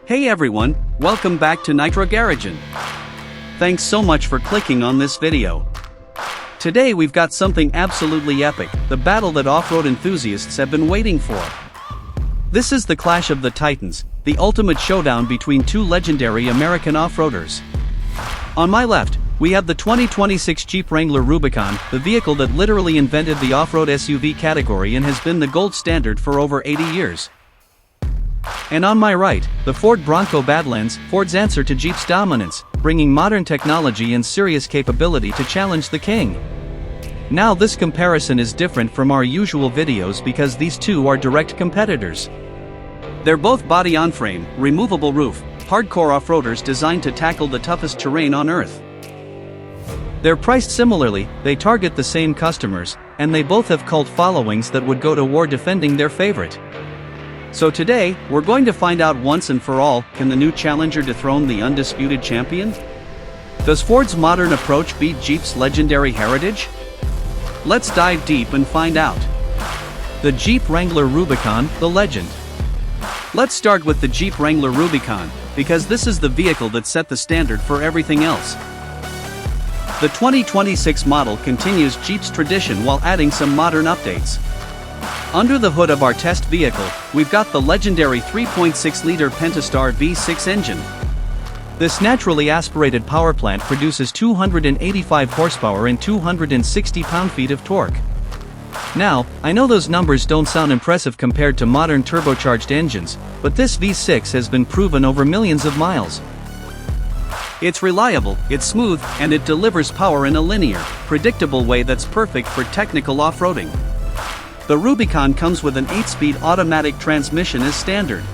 Hey everyone, welcome back to Nitro Garagen. Thanks so much for clicking on this video. Today we've got something absolutely epic, the battle that off-road enthusiasts have been waiting for. This is the Clash of the Titans, the ultimate showdown between two legendary American off-roaders. On my left, we have the 2026 Jeep Wrangler Rubicon, the vehicle that literally invented the off-road SUV category and has been the gold standard for over 80 years. And on my right, the Ford Bronco Badlands, Ford's answer to Jeep's dominance, bringing modern technology and serious capability to challenge the king. Now this comparison is different from our usual videos because these two are direct competitors. They're both body-on-frame, removable roof, hardcore off-roaders designed to tackle the toughest terrain on Earth. They're priced similarly, they target the same customers, and they both have cult followings that would go to war defending their favorite. So today, we're going to find out once and for all, can the new challenger dethrone the undisputed champion? Does Ford's modern approach beat Jeep's legendary heritage? Let's dive deep and find out. The Jeep Wrangler Rubicon, the legend. Let's start with the Jeep Wrangler Rubicon, because this is the vehicle that set the standard for everything else. The 2026 model continues Jeep's tradition while adding some modern updates. Under the hood of our test vehicle, we've got the legendary 3.6-liter Pentastar V6 engine. This naturally aspirated power plant produces 285 horsepower and 260 pound-feet of torque. Now, I know those numbers don't sound impressive compared to modern turbocharged engines, but this V6 has been proven over millions of miles. It's reliable, it's smooth, and it delivers power in a linear, predictable way that's perfect for technical off-roading. The Rubicon comes with an 8-speed automatic transmission as standard.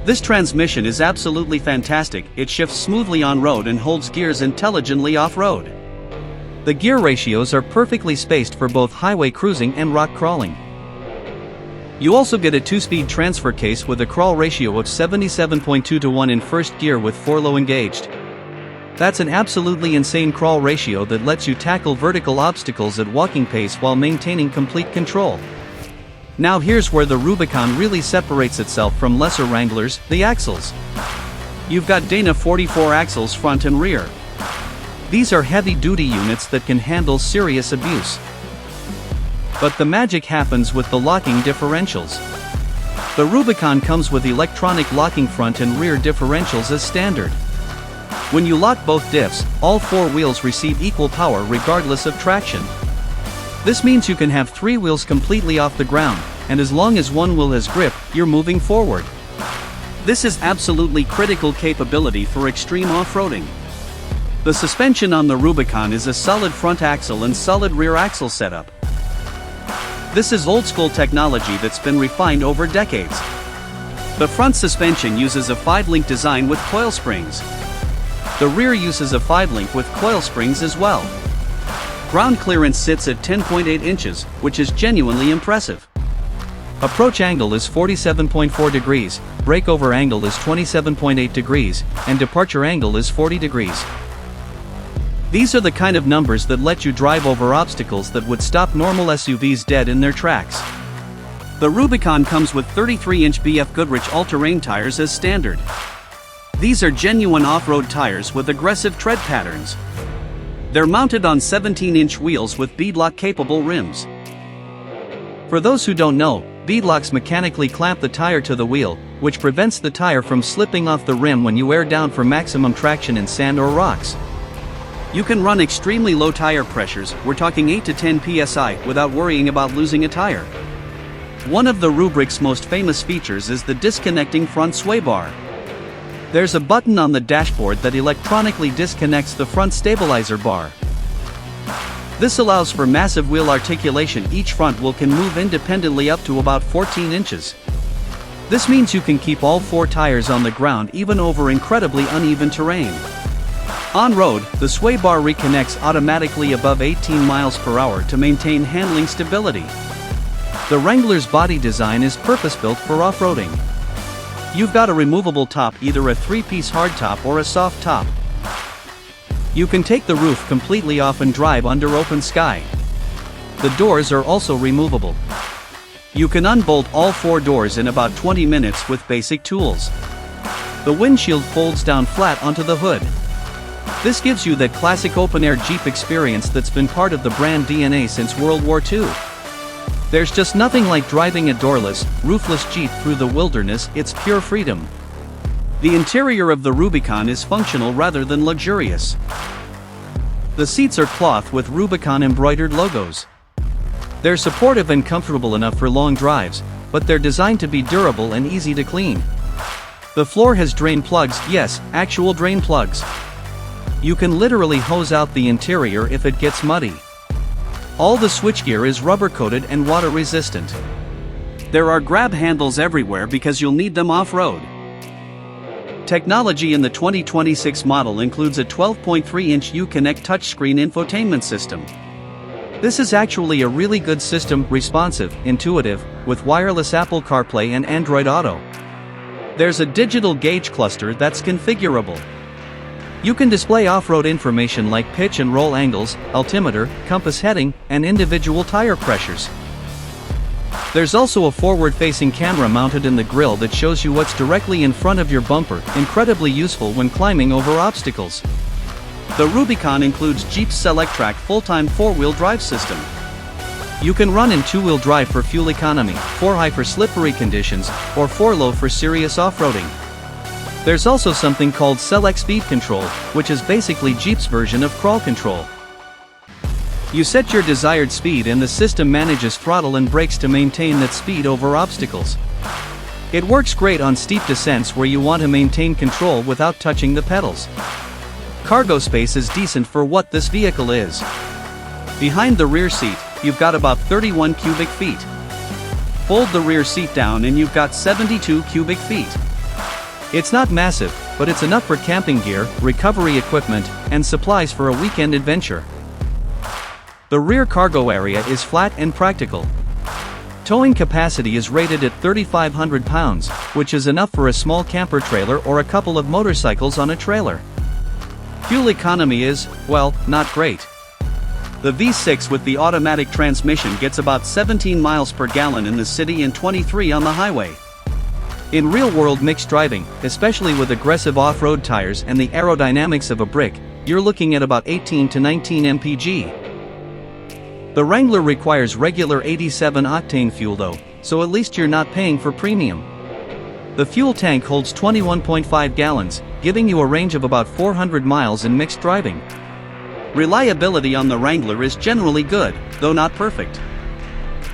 This transmission is absolutely fantastic, it shifts smoothly on road and holds gears intelligently off-road. The gear ratios are perfectly spaced for both highway cruising and rock crawling. You also get a 2-speed transfer case with a crawl ratio of 77.2 to 1 in first gear with 4 low engaged. That's an absolutely insane crawl ratio that lets you tackle vertical obstacles at walking pace while maintaining complete control. Now here's where the Rubicon really separates itself from lesser Wranglers, the axles. You've got Dana 44 axles front and rear. These are heavy-duty units that can handle serious abuse. But the magic happens with the locking differentials. The Rubicon comes with electronic locking front and rear differentials as standard. When you lock both diffs, all 4 wheels receive equal power regardless of traction. This means you can have 3 wheels completely off the ground, and as long as one wheel has grip, you're moving forward. This is absolutely critical capability for extreme off-roading. The suspension on the Rubicon is a solid front axle and solid rear axle setup. This is old-school technology that's been refined over decades. The front suspension uses a 5-link design with coil springs. The rear uses a 5-link with coil springs as well. Ground clearance sits at 10.8 inches, which is genuinely impressive. Approach angle is 47.4 degrees, breakover angle is 27.8 degrees, and departure angle is 40 degrees. These are the kind of numbers that let you drive over obstacles that would stop normal SUVs dead in their tracks. The Rubicon comes with 33-inch BF Goodrich all-terrain tires as standard. These are genuine off-road tires with aggressive tread patterns. They're mounted on 17-inch wheels with beadlock-capable rims. For those who don't know, beadlocks mechanically clamp the tire to the wheel, which prevents the tire from slipping off the rim when you air down for maximum traction in sand or rocks. You can run extremely low tire pressures, we're talking 8 to 10 psi, without worrying about losing a tire. One of the Rubric's most famous features is the disconnecting front sway bar. There's a button on the dashboard that electronically disconnects the front stabilizer bar. This allows for massive wheel articulation. Each front wheel can move independently up to about 14 inches. This means you can keep all 4 tires on the ground even over incredibly uneven terrain. On road, the sway bar reconnects automatically above 18 miles per hour to maintain handling stability. The Wrangler's body design is purpose-built for off-roading. You've got a removable top, either a 3-piece hardtop or a soft top. You can take the roof completely off and drive under open sky. The doors are also removable. You can unbolt all 4 doors in about 20 minutes with basic tools. The windshield folds down flat onto the hood. This gives you that classic open-air Jeep experience that's been part of the brand DNA since World War II. There's just nothing like driving a doorless, roofless Jeep through the wilderness. It's pure freedom. The interior of the Rubicon is functional rather than luxurious. The seats are cloth with Rubicon embroidered logos. They're supportive and comfortable enough for long drives, but they're designed to be durable and easy to clean. The floor has drain plugs, yes, actual drain plugs. You can literally hose out the interior if it gets muddy. All the switchgear is rubber-coated and water-resistant. There are grab handles everywhere because you'll need them off-road. Technology in the 2026 model includes a 12.3-inch Uconnect touchscreen infotainment system. This is actually a really good system, responsive, intuitive, with wireless Apple CarPlay and Android Auto. There's a digital gauge cluster that's configurable. You can display off-road information like pitch and roll angles, altimeter, compass heading, and individual tire pressures. There's also a forward-facing camera mounted in the grille that shows you what's directly in front of your bumper, incredibly useful when climbing over obstacles. The Rubicon includes Jeep's Selectrac full-time four-wheel drive system. You can run in two-wheel drive for fuel economy, 4-high for slippery conditions, or 4-low for serious off-roading. There's also something called Select Speed Control, which is basically Jeep's version of crawl control. You set your desired speed and the system manages throttle and brakes to maintain that speed over obstacles. It works great on steep descents where you want to maintain control without touching the pedals. Cargo space is decent for what this vehicle is. Behind the rear seat, you've got about 31 cubic feet. Fold the rear seat down and you've got 72 cubic feet. It's not massive, but it's enough for camping gear, recovery equipment, and supplies for a weekend adventure. The rear cargo area is flat and practical. Towing capacity is rated at 3,500 pounds, which is enough for a small camper trailer or a couple of motorcycles on a trailer. Fuel economy is, well, not great. The V6 with the automatic transmission gets about 17 miles per gallon in the city and 23 on the highway. In real-world mixed driving, especially with aggressive off-road tires and the aerodynamics of a brick, you're looking at about 18 to 19 mpg. The Wrangler requires regular 87-octane fuel though, so at least you're not paying for premium. The fuel tank holds 21.5 gallons, giving you a range of about 400 miles in mixed driving. Reliability on the Wrangler is generally good, though not perfect.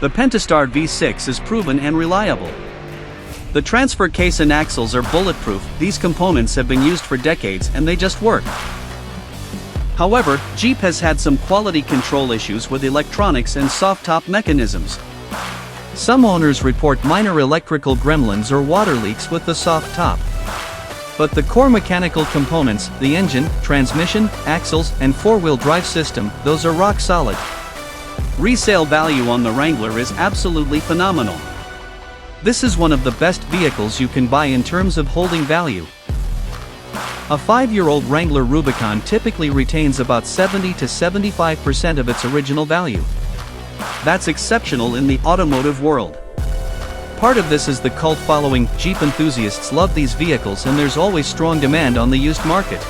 The Pentastar V6 is proven and reliable. The transfer case and axles are bulletproof. These components have been used for decades and they just work. However, Jeep has had some quality control issues with electronics and soft-top mechanisms. Some owners report minor electrical gremlins or water leaks with the soft top. But the core mechanical components, the engine, transmission, axles, and four-wheel drive system, those are rock solid. Resale value on the Wrangler is absolutely phenomenal. This is one of the best vehicles you can buy in terms of holding value. A 5-year-old Wrangler Rubicon typically retains about 70 to 75% of its original value. That's exceptional in the automotive world. Part of this is the cult following. Jeep enthusiasts love these vehicles and there's always strong demand on the used market.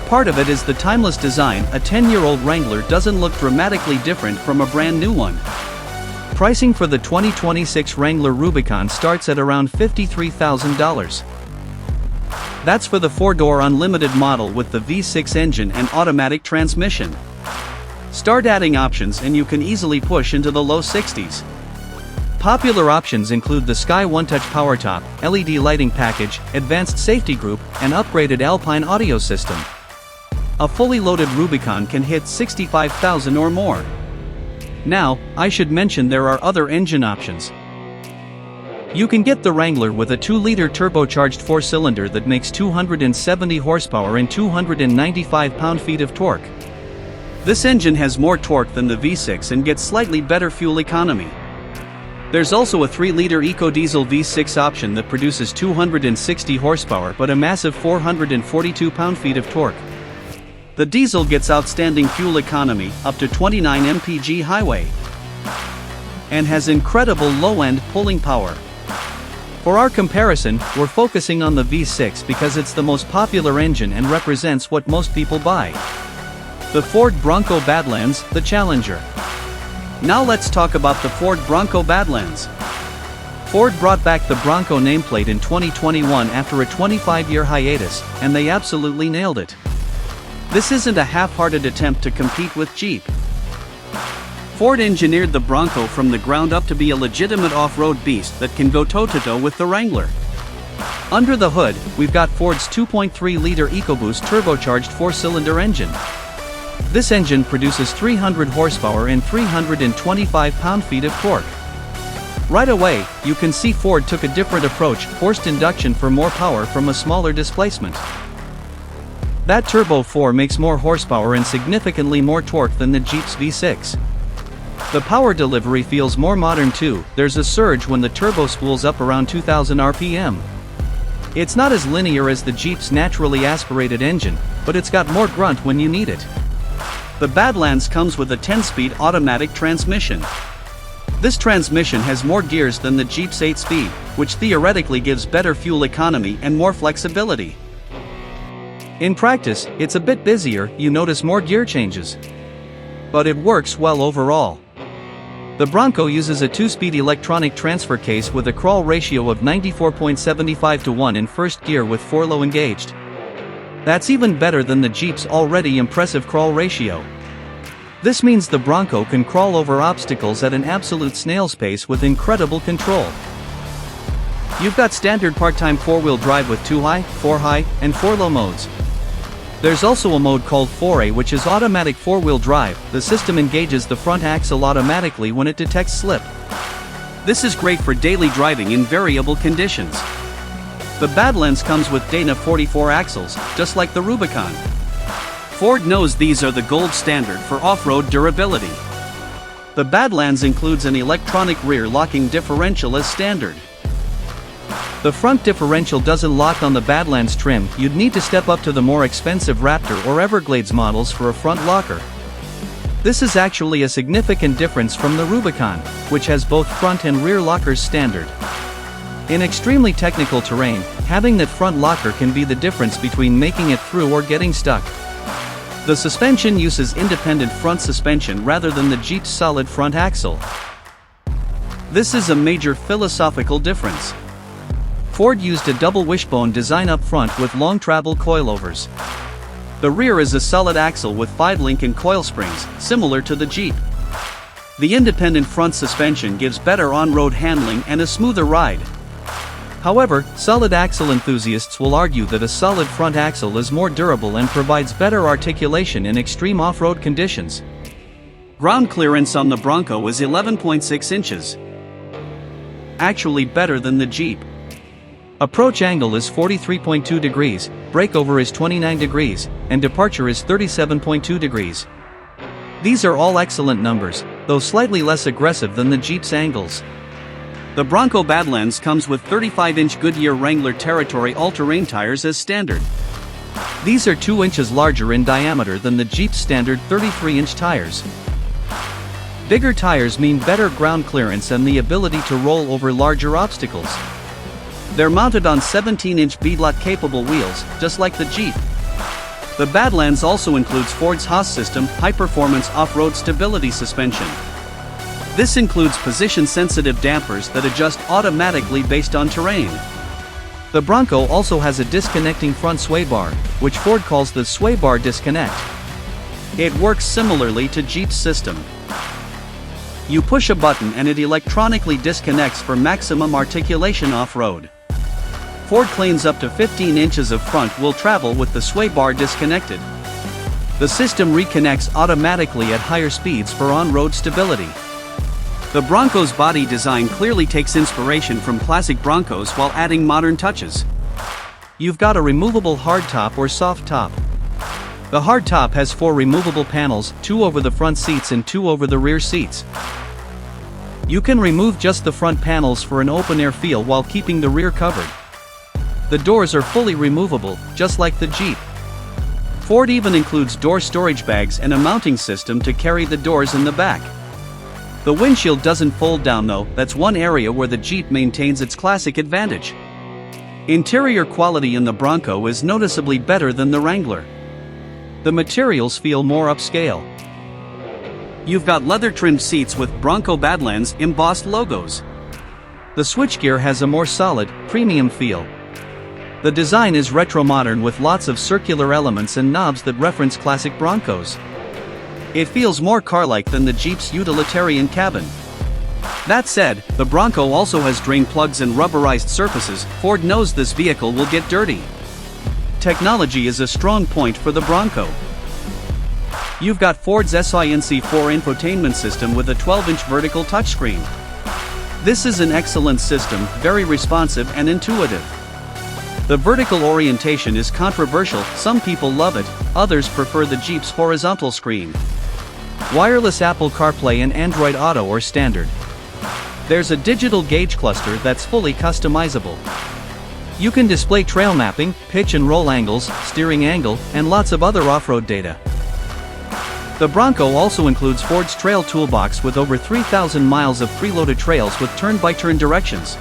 Part of it is the timeless design. A 10-year-old Wrangler doesn't look dramatically different from a brand new one. Pricing for the 2026 Wrangler Rubicon starts at around $53,000. That's for the 4-door unlimited model with the V6 engine and automatic transmission. Start adding options and you can easily push into the low 60s. Popular options include the Sky OneTouch PowerTop, LED lighting package, advanced safety group, and upgraded Alpine audio system. A fully loaded Rubicon can hit $65,000 or more. Now, I should mention there are other engine options. You can get the Wrangler with a 2-liter turbocharged 4-cylinder that makes 270 horsepower and 295 pound-feet of torque. This engine has more torque than the V6 and gets slightly better fuel economy. There's also a 3-liter EcoDiesel V6 option that produces 260 horsepower but a massive 442 pound-feet of torque. The diesel gets outstanding fuel economy, up to 29 mpg highway, and has incredible low-end pulling power. For our comparison, we're focusing on the V6 because it's the most popular engine and represents what most people buy. The Ford Bronco Badlands, the Challenger. Now let's talk about the Ford Bronco Badlands. Ford brought back the Bronco nameplate in 2021 after a 25-year hiatus, and they absolutely nailed it. This isn't a half-hearted attempt to compete with Jeep. Ford engineered the Bronco from the ground up to be a legitimate off-road beast that can go toe-to-toe with the Wrangler. Under the hood, we've got Ford's 2.3-liter EcoBoost turbocharged 4-cylinder engine. This engine produces 300 horsepower and 325 pound-feet of torque. Right away, you can see Ford took a different approach, forced induction for more power from a smaller displacement. That Turbo 4 makes more horsepower and significantly more torque than the Jeep's V6. The power delivery feels more modern too. There's a surge when the turbo spools up around 2000 RPM. It's not as linear as the Jeep's naturally aspirated engine, but it's got more grunt when you need it. The Badlands comes with a 10-speed automatic transmission. This transmission has more gears than the Jeep's 8-speed, which theoretically gives better fuel economy and more flexibility. In practice, it's a bit busier, you notice more gear changes. But it works well overall. The Bronco uses a 2-speed electronic transfer case with a crawl ratio of 94.75:1 in first gear with 4 low engaged. That's even better than the Jeep's already impressive crawl ratio. This means the Bronco can crawl over obstacles at an absolute snail's pace with incredible control. You've got standard part-time 4-wheel drive with 2 high, 4 high, and 4 low modes. There's also a mode called 4A, which is automatic 4-wheel drive. The system engages the front axle automatically when it detects slip. This is great for daily driving in variable conditions. The Badlands comes with Dana 44 axles, just like the Rubicon. Ford knows these are the gold standard for off-road durability. The Badlands includes an electronic rear locking differential as standard. The front differential doesn't lock on the Badlands trim. You'd need to step up to the more expensive Raptor or Everglades models for a front locker. This is actually a significant difference from the Rubicon, which has both front and rear lockers standard. In extremely technical terrain, having that front locker can be the difference between making it through or getting stuck. The suspension uses independent front suspension rather than the Jeep's solid front axle. This is a major philosophical difference. Ford used a double wishbone design up front with long travel coilovers. The rear is a solid axle with 5-link and coil springs, similar to the Jeep. The independent front suspension gives better on-road handling and a smoother ride. However, solid axle enthusiasts will argue that a solid front axle is more durable and provides better articulation in extreme off-road conditions. Ground clearance on the Bronco is 11.6 inches. Actually better than the Jeep. Approach angle is 43.2 degrees, breakover is 29 degrees, and departure is 37.2 degrees. These are all excellent numbers, though slightly less aggressive than the Jeep's angles. The Bronco Badlands comes with 35-inch Goodyear Wrangler Territory all-terrain tires as standard. These are 2 inches larger in diameter than the Jeep's standard 33-inch tires. Bigger tires mean better ground clearance and the ability to roll over larger obstacles. They're mounted on 17-inch beadlot-capable wheels, just like the Jeep. The Badlands also includes Ford's Haas system, high-performance off-road stability suspension. This includes position-sensitive dampers that adjust automatically based on terrain. The Bronco also has a disconnecting front sway bar, which Ford calls the sway bar disconnect. It works similarly to Jeep's system. You push a button and it electronically disconnects for maximum articulation off-road. Ford claims up to 15 inches of front will travel with the sway bar disconnected. The system reconnects automatically at higher speeds for on-road stability. The Bronco's body design clearly takes inspiration from classic Broncos while adding modern touches. You've got a removable hardtop or soft top. The hardtop has 4 removable panels, 2 over the front seats and 2 over the rear seats. You can remove just the front panels for an open-air feel while keeping the rear covered. The doors are fully removable, just like the Jeep. Ford even includes door storage bags and a mounting system to carry the doors in the back. The windshield doesn't fold down though, that's one area where the Jeep maintains its classic advantage. Interior quality in the Bronco is noticeably better than the Wrangler. The materials feel more upscale. You've got leather-trimmed seats with Bronco Badlands embossed logos. The switchgear has a more solid, premium feel. The design is retro-modern with lots of circular elements and knobs that reference classic Broncos. It feels more car-like than the Jeep's utilitarian cabin. That said, the Bronco also has drain plugs and rubberized surfaces. Ford knows this vehicle will get dirty. Technology is a strong point for the Bronco. You've got Ford's SINC4 infotainment system with a 12-inch vertical touchscreen. This is an excellent system, very responsive and intuitive. The vertical orientation is controversial, some people love it, others prefer the Jeep's horizontal screen. Wireless Apple CarPlay and Android Auto are standard. There's a digital gauge cluster that's fully customizable. You can display trail mapping, pitch and roll angles, steering angle, and lots of other off-road data. The Bronco also includes Ford's Trail Toolbox with over 3,000 miles of preloaded trails with turn-by-turn directions.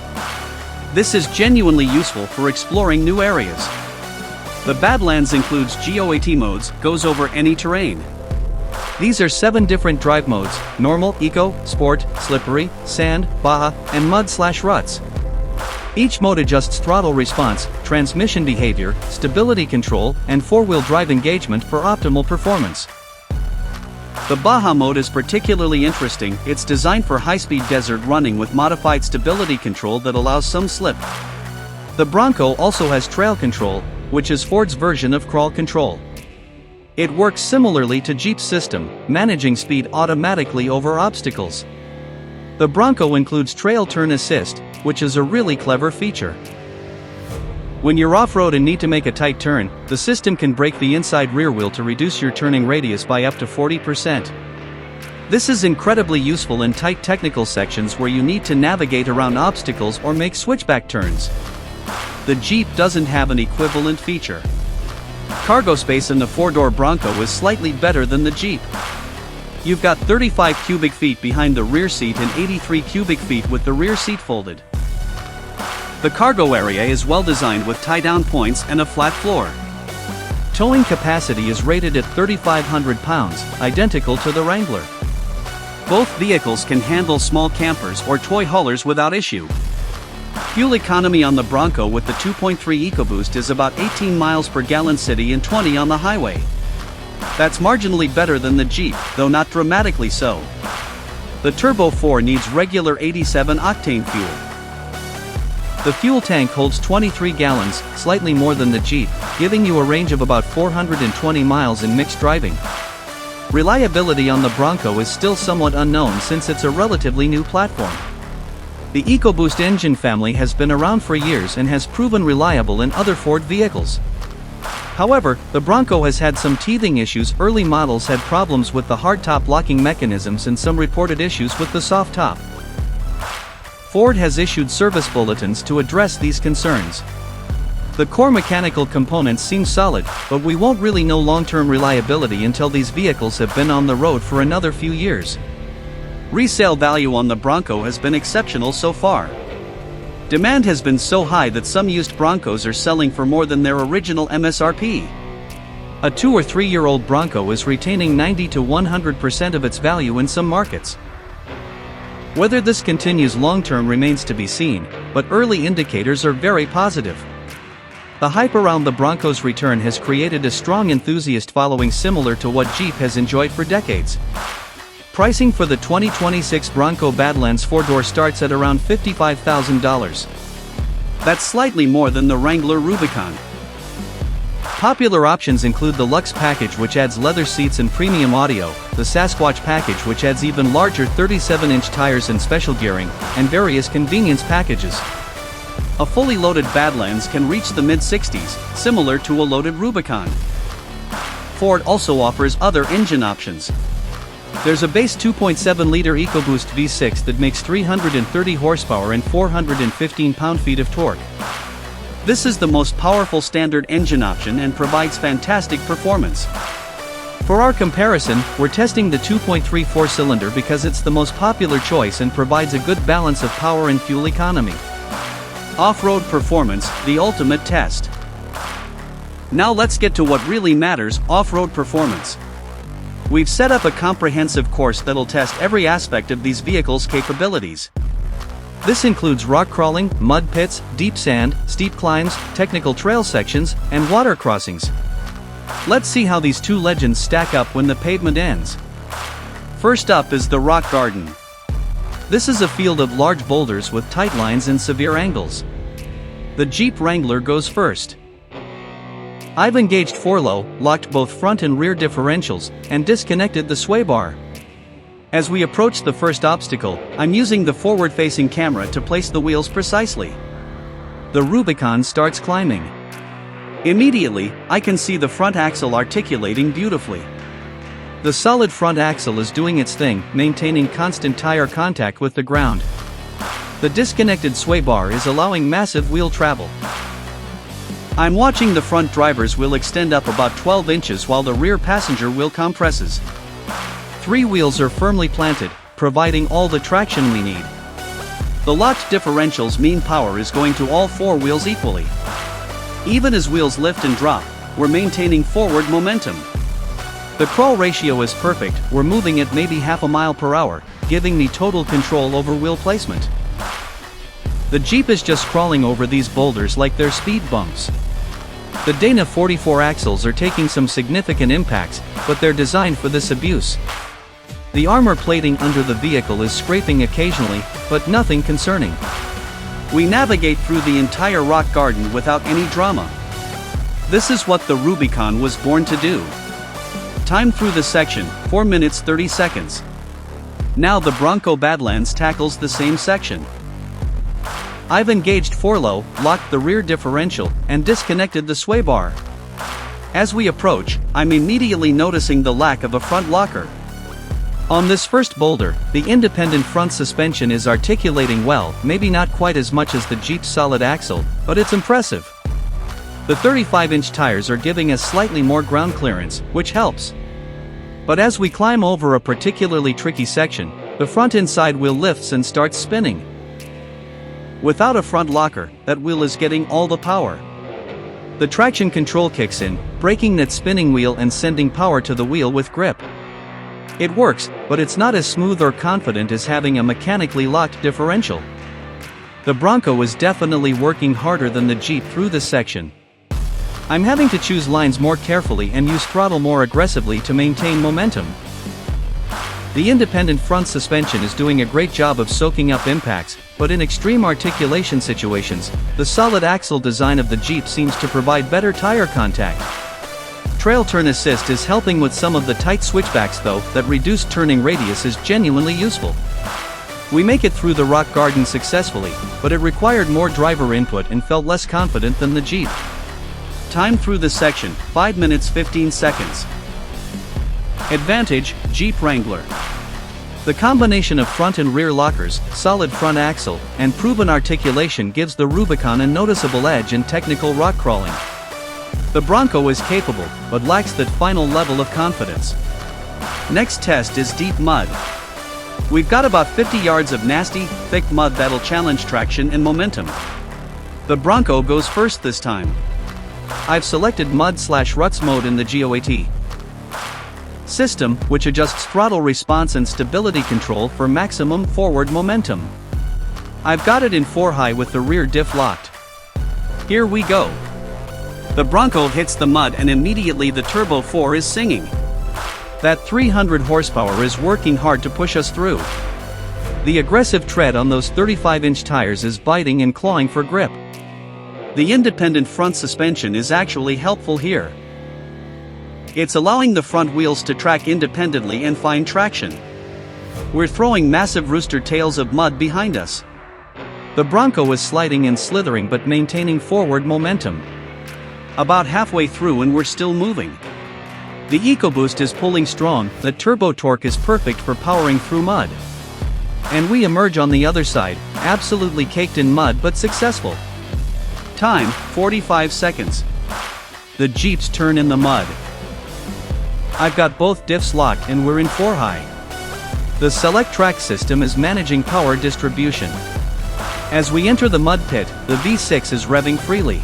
This is genuinely useful for exploring new areas. The Badlands includes GOAT modes, goes over any terrain. These are 7 different drive modes: normal, eco, sport, slippery, sand, Baja, and mud/ruts. Each mode adjusts throttle response, transmission behavior, stability control, and 4-wheel drive engagement for optimal performance. The Baja mode is particularly interesting. It's designed for high-speed desert running with modified stability control that allows some slip. The Bronco also has trail control, which is Ford's version of crawl control. It works similarly to Jeep's system, managing speed automatically over obstacles. The Bronco includes Trail Turn Assist, which is a really clever feature. When you're off-road and need to make a tight turn, the system can brake the inside rear wheel to reduce your turning radius by up to 40%. This is incredibly useful in tight technical sections where you need to navigate around obstacles or make switchback turns. The Jeep doesn't have an equivalent feature. Cargo space in the 4-door Bronco is slightly better than the Jeep. You've got 35 cubic feet behind the rear seat and 83 cubic feet with the rear seat folded. The cargo area is well designed with tie-down points and a flat floor. Towing capacity is rated at 3,500 pounds, identical to the Wrangler. Both vehicles can handle small campers or toy haulers without issue. Fuel economy on the Bronco with the 2.3 EcoBoost is about 18 miles per gallon city and 20 on the highway. That's marginally better than the Jeep, though not dramatically so. The Turbo 4 needs regular 87 octane fuel. The fuel tank holds 23 gallons, slightly more than the Jeep, giving you a range of about 420 miles in mixed driving. Reliability on the Bronco is still somewhat unknown since it's a relatively new platform. The EcoBoost engine family has been around for years and has proven reliable in other Ford vehicles. However, the Bronco has had some teething issues. Early models had problems with the hardtop locking mechanisms and some reported issues with the soft top. Ford has issued service bulletins to address these concerns. The core mechanical components seem solid, but we won't really know long-term reliability until these vehicles have been on the road for another few years. Resale value on the Bronco has been exceptional so far. Demand has been so high that some used Broncos are selling for more than their original MSRP. A 2 or 3-year-old Bronco is retaining 90 to 100% of its value in some markets. Whether this continues long-term remains to be seen, but early indicators are very positive. The hype around the Bronco's return has created a strong enthusiast following similar to what Jeep has enjoyed for decades. Pricing for the 2026 Bronco Badlands 4-door starts at around $55,000. That's slightly more than the Wrangler Rubicon. Popular options include the Luxe package, which adds leather seats and premium audio, the Sasquatch package, which adds even larger 37-inch tires and special gearing, and various convenience packages. A fully loaded Badlands can reach the mid-60s, similar to a loaded Rubicon. Ford also offers other engine options. There's a base 2.7-liter EcoBoost V6 that makes 330 horsepower and 415 pound-feet of torque. This is the most powerful standard engine option and provides fantastic performance. For our comparison, we're testing the 2.3 4-cylinder because it's the most popular choice and provides a good balance of power and fuel economy. Off-road performance, the ultimate test. Now let's get to what really matters, off-road performance. We've set up a comprehensive course that'll test every aspect of these vehicles' capabilities. This includes rock crawling, mud pits, deep sand, steep climbs, technical trail sections, and water crossings. Let's see how these two legends stack up when the pavement ends. First up is the Rock Garden. This is a field of large boulders with tight lines and severe angles. The Jeep Wrangler goes first. I've engaged 4-low, locked both front and rear differentials, and disconnected the sway bar. As we approach the first obstacle, I'm using the forward-facing camera to place the wheels precisely. The Rubicon starts climbing. Immediately, I can see the front axle articulating beautifully. The solid front axle is doing its thing, maintaining constant tire contact with the ground. The disconnected sway bar is allowing massive wheel travel. I'm watching the front driver's wheel extend up about 12 inches while the rear passenger wheel compresses. 3 wheels are firmly planted, providing all the traction we need. The locked differentials mean power is going to all 4 wheels equally. Even as wheels lift and drop, we're maintaining forward momentum. The crawl ratio is perfect, we're moving at maybe half a mile per hour, giving me total control over wheel placement. The Jeep is just crawling over these boulders like they're speed bumps. The Dana 44 axles are taking some significant impacts, but they're designed for this abuse. The armor plating under the vehicle is scraping occasionally, but nothing concerning. We navigate through the entire rock garden without any drama. This is what the Rubicon was born to do. Time through the section, 4 minutes 30 seconds. Now the Bronco Badlands tackles the same section. I've engaged 4-low, locked the rear differential, and disconnected the sway bar. As we approach, I'm immediately noticing the lack of a front locker. On this first boulder, the independent front suspension is articulating well, maybe not quite as much as the Jeep's solid axle, but it's impressive. The 35-inch tires are giving us slightly more ground clearance, which helps. But as we climb over a particularly tricky section, the front inside wheel lifts and starts spinning. Without a front locker, that wheel is getting all the power. The traction control kicks in, breaking that spinning wheel and sending power to the wheel with grip. It works, but it's not as smooth or confident as having a mechanically locked differential. The Bronco is definitely working harder than the Jeep through this section. I'm having to choose lines more carefully and use throttle more aggressively to maintain momentum. The independent front suspension is doing a great job of soaking up impacts, but in extreme articulation situations, the solid axle design of the Jeep seems to provide better tire contact. Trail turn assist is helping with some of the tight switchbacks though, that reduced turning radius is genuinely useful. We make it through the rock garden successfully, but it required more driver input and felt less confident than the Jeep. Time through the section, 5 minutes 15 seconds. Advantage, Jeep Wrangler. The combination of front and rear lockers, solid front axle, and proven articulation gives the Rubicon a noticeable edge in technical rock crawling. The Bronco is capable, but lacks that final level of confidence. Next test is deep mud. We've got about 50 yards of nasty, thick mud that'll challenge traction and momentum. The Bronco goes first this time. I've selected mud/ruts mode in the GOAT system, which adjusts throttle response and stability control for maximum forward momentum. I've got it in 4 high with the rear diff locked. Here we go. The Bronco hits the mud and immediately the Turbo 4 is singing. That 300 horsepower is working hard to push us through. The aggressive tread on those 35-inch tires is biting and clawing for grip. The independent front suspension is actually helpful here. It's allowing the front wheels to track independently and find traction. We're throwing massive rooster tails of mud behind us. The Bronco is sliding and slithering but maintaining forward momentum. About halfway through and we're still moving. The EcoBoost is pulling strong, the turbo torque is perfect for powering through mud. And we emerge on the other side, absolutely caked in mud but successful. Time, 45 seconds. The Jeeps turn in the mud. I've got both diffs locked and we're in 4 high. The select track system is managing power distribution. As we enter the mud pit, the V6 is revving freely.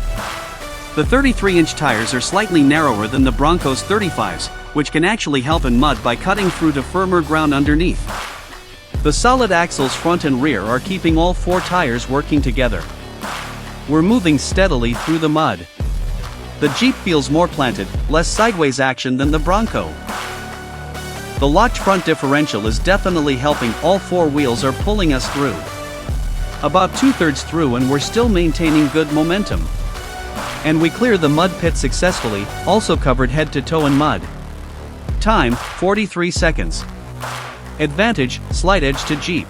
The 33-inch tires are slightly narrower than the Bronco's 35s, which can actually help in mud by cutting through to firmer ground underneath. The solid axles front and rear are keeping all 4 tires working together. We're moving steadily through the mud. The Jeep feels more planted, less sideways action than the Bronco. The locked front differential is definitely helping. All 4 wheels are pulling us through. About 2/3 through and we're still maintaining good momentum. And we clear the mud pit successfully, also covered head to toe in mud. Time, 43 seconds. Advantage, slight edge to Jeep.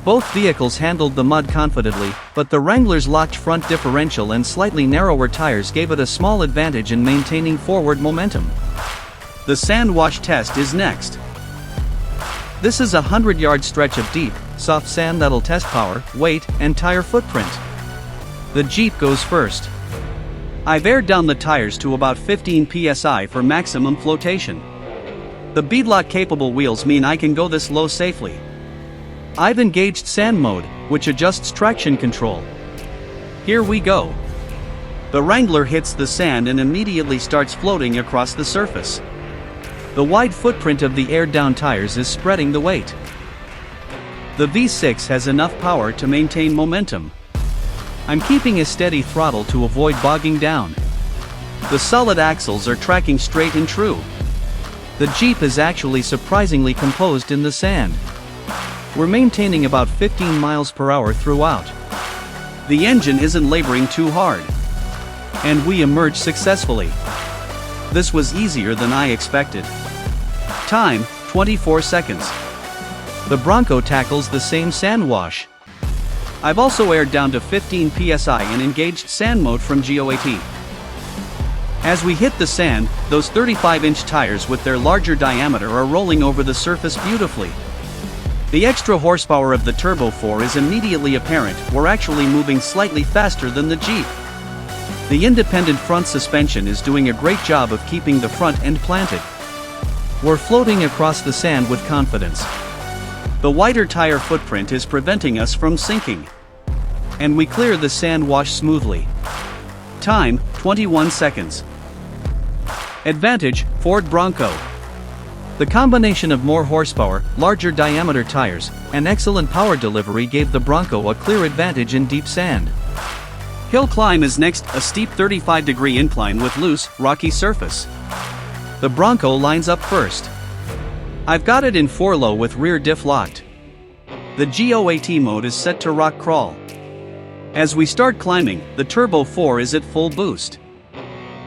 Both vehicles handled the mud confidently, but the Wrangler's locked front differential and slightly narrower tires gave it a small advantage in maintaining forward momentum. The sand wash test is next. This is a 100-yard stretch of deep, soft sand that'll test power, weight, and tire footprint. The Jeep goes first. I've aired down the tires to about 15 psi for maximum flotation. The beadlock-capable wheels mean I can go this low safely. I've engaged sand mode, which adjusts traction control. Here we go. The Wrangler hits the sand and immediately starts floating across the surface. The wide footprint of the aired-down tires is spreading the weight. The V6 has enough power to maintain momentum. I'm keeping a steady throttle to avoid bogging down. The solid axles are tracking straight and true. The Jeep is actually surprisingly composed in the sand. We're maintaining about 15 miles per hour throughout. The engine isn't laboring too hard. And we emerge successfully. This was easier than I expected. Time, 24 seconds. The Bronco tackles the same sand wash. I've also aired down to 15 psi and engaged sand mode from GOAT. As we hit the sand, those 35-inch tires with their larger diameter are rolling over the surface beautifully. The extra horsepower of the Turbo 4 is immediately apparent. We're actually moving slightly faster than the Jeep. The independent front suspension is doing a great job of keeping the front end planted. We're floating across the sand with confidence. The wider tire footprint is preventing us from sinking. And we clear the sand wash smoothly. Time, 21 seconds. Advantage, Ford Bronco. The combination of more horsepower, larger diameter tires, and excellent power delivery gave the Bronco a clear advantage in deep sand. Hill climb is next, a steep 35-degree incline with loose, rocky surface. The Bronco lines up first. I've got it in 4 low with rear diff locked. The GOAT mode is set to rock crawl. As we start climbing, the Turbo 4 is at full boost.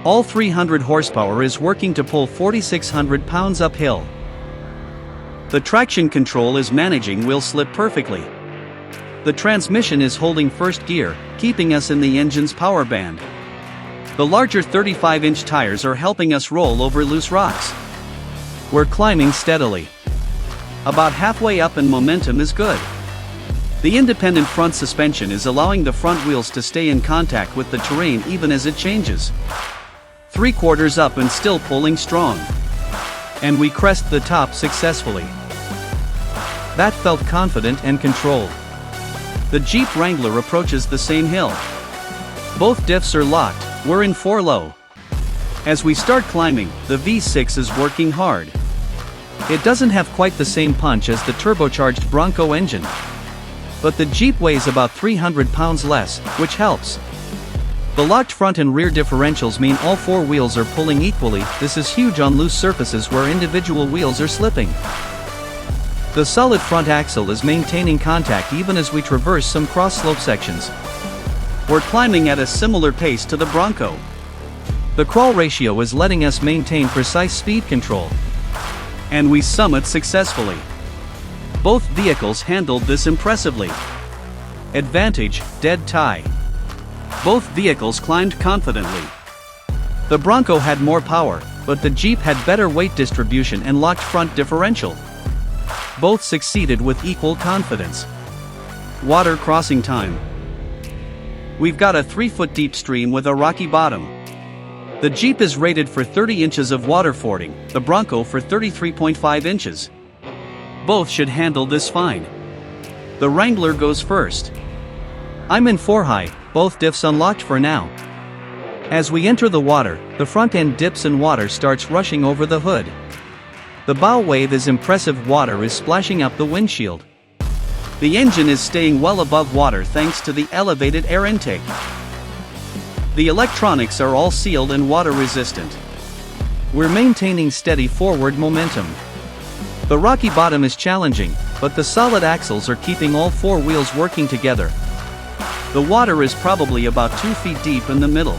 All 300 horsepower is working to pull 4,600 pounds uphill. The traction control is managing wheel slip perfectly. The transmission is holding first gear, keeping us in the engine's power band. The larger 35-inch tires are helping us roll over loose rocks. We're climbing steadily. About halfway up and momentum is good. The independent front suspension is allowing the front wheels to stay in contact with the terrain even as it changes. 3/4 up and still pulling strong. And we crest the top successfully. That felt confident and controlled. The Jeep Wrangler approaches the same hill. Both diffs are locked, we're in 4 low. As we start climbing, the V6 is working hard. It doesn't have quite the same punch as the turbocharged Bronco engine. But the Jeep weighs about 300 pounds less, which helps. The locked front and rear differentials mean all 4 wheels are pulling equally. This is huge on loose surfaces where individual wheels are slipping. The solid front axle is maintaining contact even as we traverse some cross-slope sections. We're climbing at a similar pace to the Bronco. The crawl ratio is letting us maintain precise speed control. And we summit successfully. Both vehicles handled this impressively. Advantage, dead tie. Both vehicles climbed confidently. The Bronco had more power, but the Jeep had better weight distribution and locked front differential. Both succeeded with equal confidence. Water crossing time. We've got a 3-foot deep stream with a rocky bottom. The Jeep is rated for 30 inches of waterfording, the Bronco for 33.5 inches. Both should handle this fine. The Wrangler goes first. I'm in 4 high, both diffs unlocked for now. As we enter the water, the front end dips and water starts rushing over the hood. The bow wave is impressive, water is splashing up the windshield. The engine is staying well above water thanks to the elevated air intake. The electronics are all sealed and water resistant. We're maintaining steady forward momentum. The rocky bottom is challenging, but the solid axles are keeping all 4 wheels working together. The water is probably about 2 feet deep in the middle.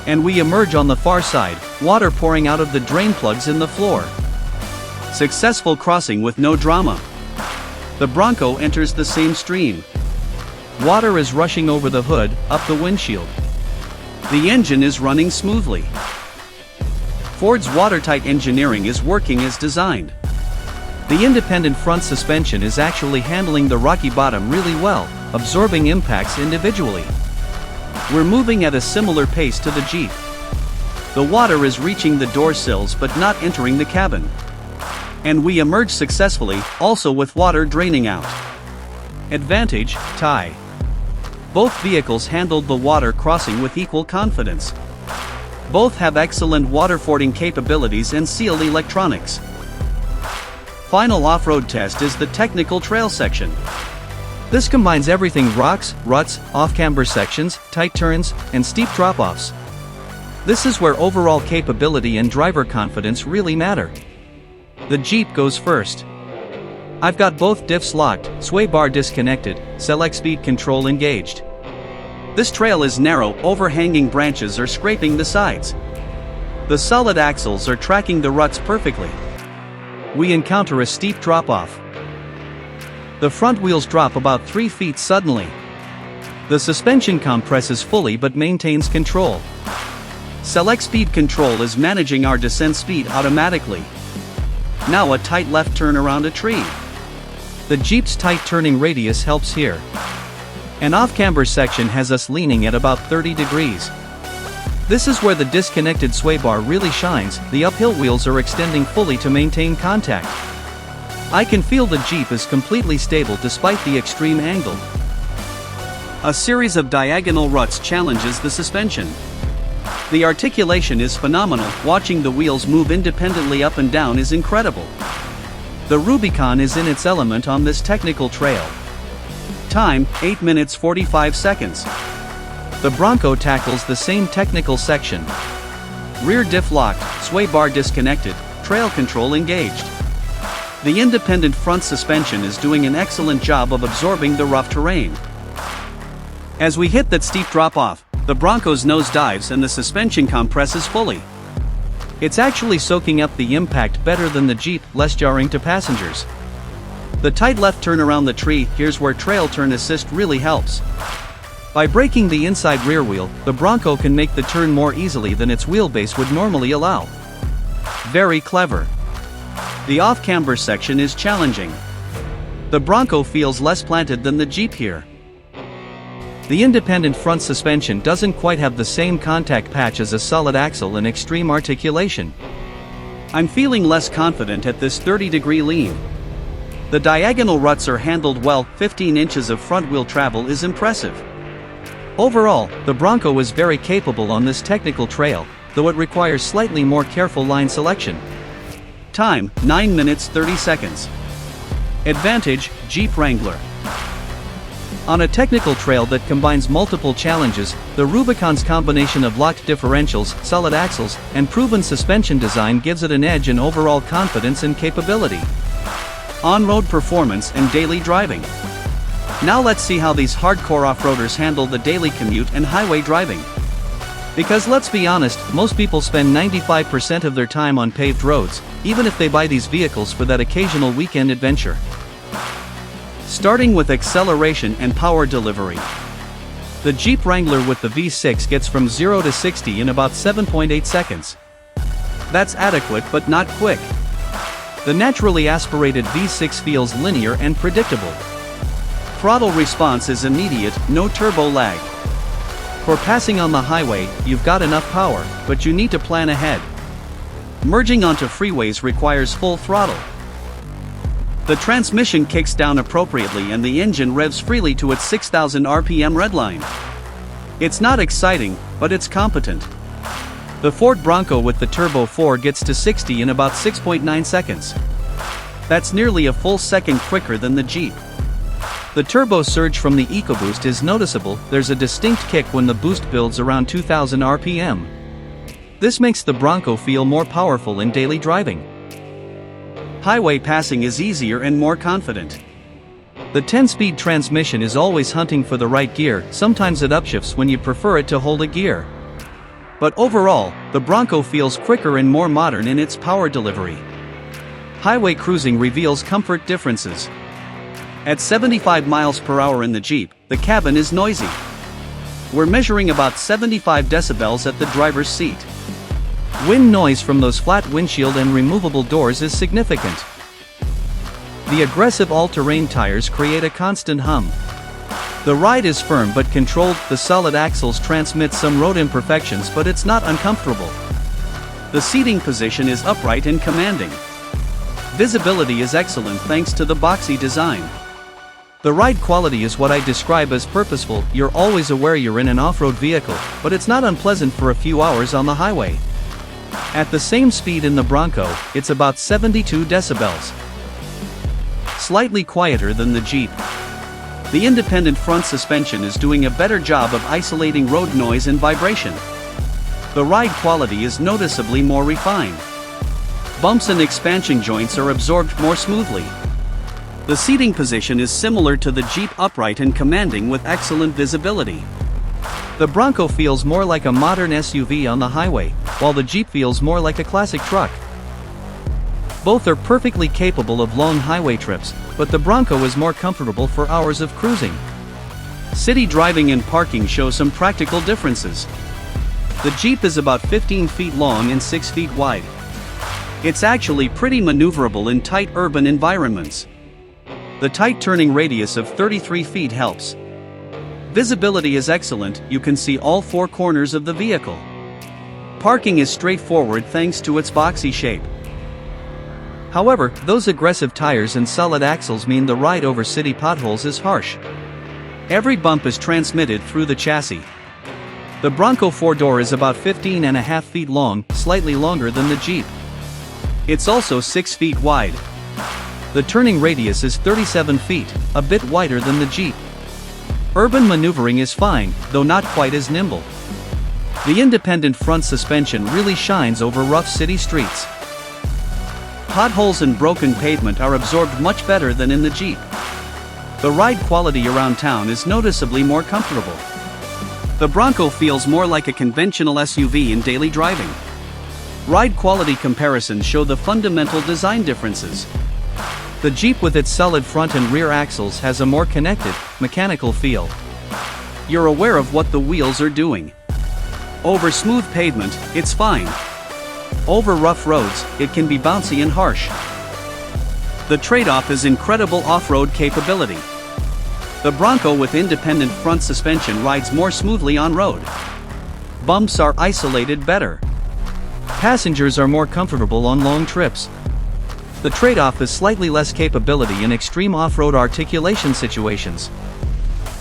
And we emerge on the far side, water pouring out of the drain plugs in the floor. Successful crossing with no drama. The Bronco enters the same stream. Water is rushing over the hood, up the windshield. The engine is running smoothly. Ford's watertight engineering is working as designed. The independent front suspension is actually handling the rocky bottom really well, absorbing impacts individually. We're moving at a similar pace to the Jeep. The water is reaching the door sills but not entering the cabin. And we emerge successfully, also with water draining out. Advantage, tie. Both vehicles handled the water crossing with equal confidence. Both have excellent waterfording capabilities and sealed electronics. Final off-road test is the technical trail section. This combines everything: rocks, ruts, off-camber sections, tight turns, and steep drop-offs. This is where overall capability and driver confidence really matter. The Jeep goes first. I've got both diffs locked, sway bar disconnected, select speed control engaged. This trail is narrow, overhanging branches are scraping the sides. The solid axles are tracking the ruts perfectly. We encounter a steep drop-off. The front wheels drop about 3 feet suddenly. The suspension compresses fully but maintains control. Select speed control is managing our descent speed automatically. Now a tight left turn around a tree. The Jeep's tight turning radius helps here. An off-camber section has us leaning at about 30 degrees. This is where the disconnected sway bar really shines. The uphill wheels are extending fully to maintain contact. I can feel the Jeep is completely stable despite the extreme angle. A series of diagonal ruts challenges the suspension. The articulation is phenomenal. Watching the wheels move independently up and down is incredible. The Rubicon is in its element on this technical trail. Time, 8 minutes 45 seconds. The Bronco tackles the same technical section. Rear diff locked, sway bar disconnected, trail control engaged. The independent front suspension is doing an excellent job of absorbing the rough terrain. As we hit that steep drop-off, the Bronco's nose dives and the suspension compresses fully. It's actually soaking up the impact better than the Jeep, less jarring to passengers. The tight left turn around the tree, here's where trail turn assist really helps. By braking the inside rear wheel, the Bronco can make the turn more easily than its wheelbase would normally allow. Very clever. The off-camber section is challenging. The Bronco feels less planted than the Jeep here. The independent front suspension doesn't quite have the same contact patch as a solid axle and extreme articulation. I'm feeling less confident at this 30-degree lean. The diagonal ruts are handled well. 15 inches of front wheel travel is impressive. Overall, the Bronco is very capable on this technical trail, though it requires slightly more careful line selection. Time, 9 minutes 30 seconds. Advantage, Jeep Wrangler. On a technical trail that combines multiple challenges, the Rubicon's combination of locked differentials, solid axles, and proven suspension design gives it an edge in overall confidence and capability. On-road performance and daily driving. Now let's see how these hardcore off-roaders handle the daily commute and highway driving. Because let's be honest, most people spend 95% of their time on paved roads, even if they buy these vehicles for that occasional weekend adventure. Starting with acceleration and power delivery. The Jeep Wrangler with the V6 gets from 0 to 60 in about 7.8 seconds. That's adequate but not quick. The naturally aspirated V6 feels linear and predictable. Throttle response is immediate, no turbo lag. For passing on the highway, you've got enough power, but you need to plan ahead. Merging onto freeways requires full throttle. The transmission kicks down appropriately and the engine revs freely to its 6,000 RPM redline. It's not exciting, but it's competent. The Ford Bronco with the Turbo 4 gets to 60 in about 6.9 seconds. That's nearly a full second quicker than the Jeep. The turbo surge from the EcoBoost is noticeable. There's a distinct kick when the boost builds around 2,000 RPM. This makes the Bronco feel more powerful in daily driving. Highway passing is easier and more confident. The 10-speed transmission is always hunting for the right gear, sometimes it upshifts when you prefer it to hold a gear. But overall, the Bronco feels quicker and more modern in its power delivery. Highway cruising reveals comfort differences. At 75 miles per hour in the Jeep, the cabin is noisy. We're measuring about 75 decibels at the driver's seat. Wind noise from those flat windshield and removable doors is significant. The aggressive all-terrain tires create a constant hum. The ride is firm but controlled. The solid axles transmit some road imperfections, but it's not uncomfortable. The seating position is upright and commanding. Visibility is excellent thanks to the boxy design. The ride quality is what I describe as purposeful. You're always aware you're in an off-road vehicle, but it's not unpleasant for a few hours on the highway. At the same speed in the Bronco, it's about 72 decibels. Slightly quieter than the Jeep. The independent front suspension is doing a better job of isolating road noise and vibration. The ride quality is noticeably more refined. Bumps and expansion joints are absorbed more smoothly. The seating position is similar to the Jeep, upright and commanding with excellent visibility. The Bronco feels more like a modern SUV on the highway, while the Jeep feels more like a classic truck. Both are perfectly capable of long highway trips, but the Bronco is more comfortable for hours of cruising. City driving and parking show some practical differences. The Jeep is about 15 feet long and 6 feet wide. It's actually pretty maneuverable in tight urban environments. The tight turning radius of 33 feet helps. Visibility is excellent, you can see all four corners of the vehicle. Parking is straightforward thanks to its boxy shape. However, those aggressive tires and solid axles mean the ride over city potholes is harsh. Every bump is transmitted through the chassis. The Bronco 4-door is about 15.5 feet long, slightly longer than the Jeep. It's also 6 feet wide. The turning radius is 37 feet, a bit wider than the Jeep. Urban maneuvering is fine, though not quite as nimble. The independent front suspension really shines over rough city streets. Potholes and broken pavement are absorbed much better than in the Jeep. The ride quality around town is noticeably more comfortable. The Bronco feels more like a conventional SUV in daily driving. Ride quality comparisons show the fundamental design differences. The Jeep with its solid front and rear axles has a more connected, mechanical feel. You're aware of what the wheels are doing. Over smooth pavement, it's fine. Over rough roads, it can be bouncy and harsh. The trade-off is incredible off-road capability. The Bronco with independent front suspension rides more smoothly on road. Bumps are isolated better. Passengers are more comfortable on long trips. The trade-off is slightly less capability in extreme off-road articulation situations.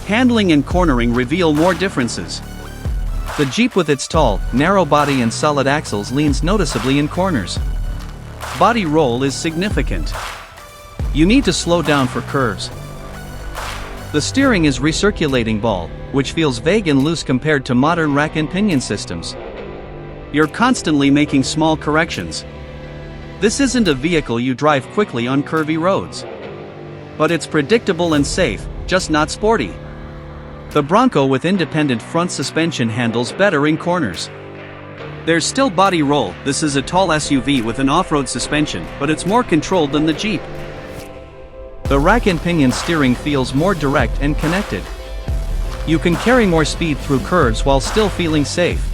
Handling and cornering reveal more differences. The Jeep with its tall, narrow body and solid axles leans noticeably in corners. Body roll is significant. You need to slow down for curves. The steering is recirculating ball, which feels vague and loose compared to modern rack and pinion systems. You're constantly making small corrections. This isn't a vehicle you drive quickly on curvy roads. But it's predictable and safe, just not sporty. The Bronco with independent front suspension handles better in corners. There's still body roll. This is a tall SUV with an off-road suspension, but it's more controlled than the Jeep. The rack and pinion steering feels more direct and connected. You can carry more speed through curves while still feeling safe.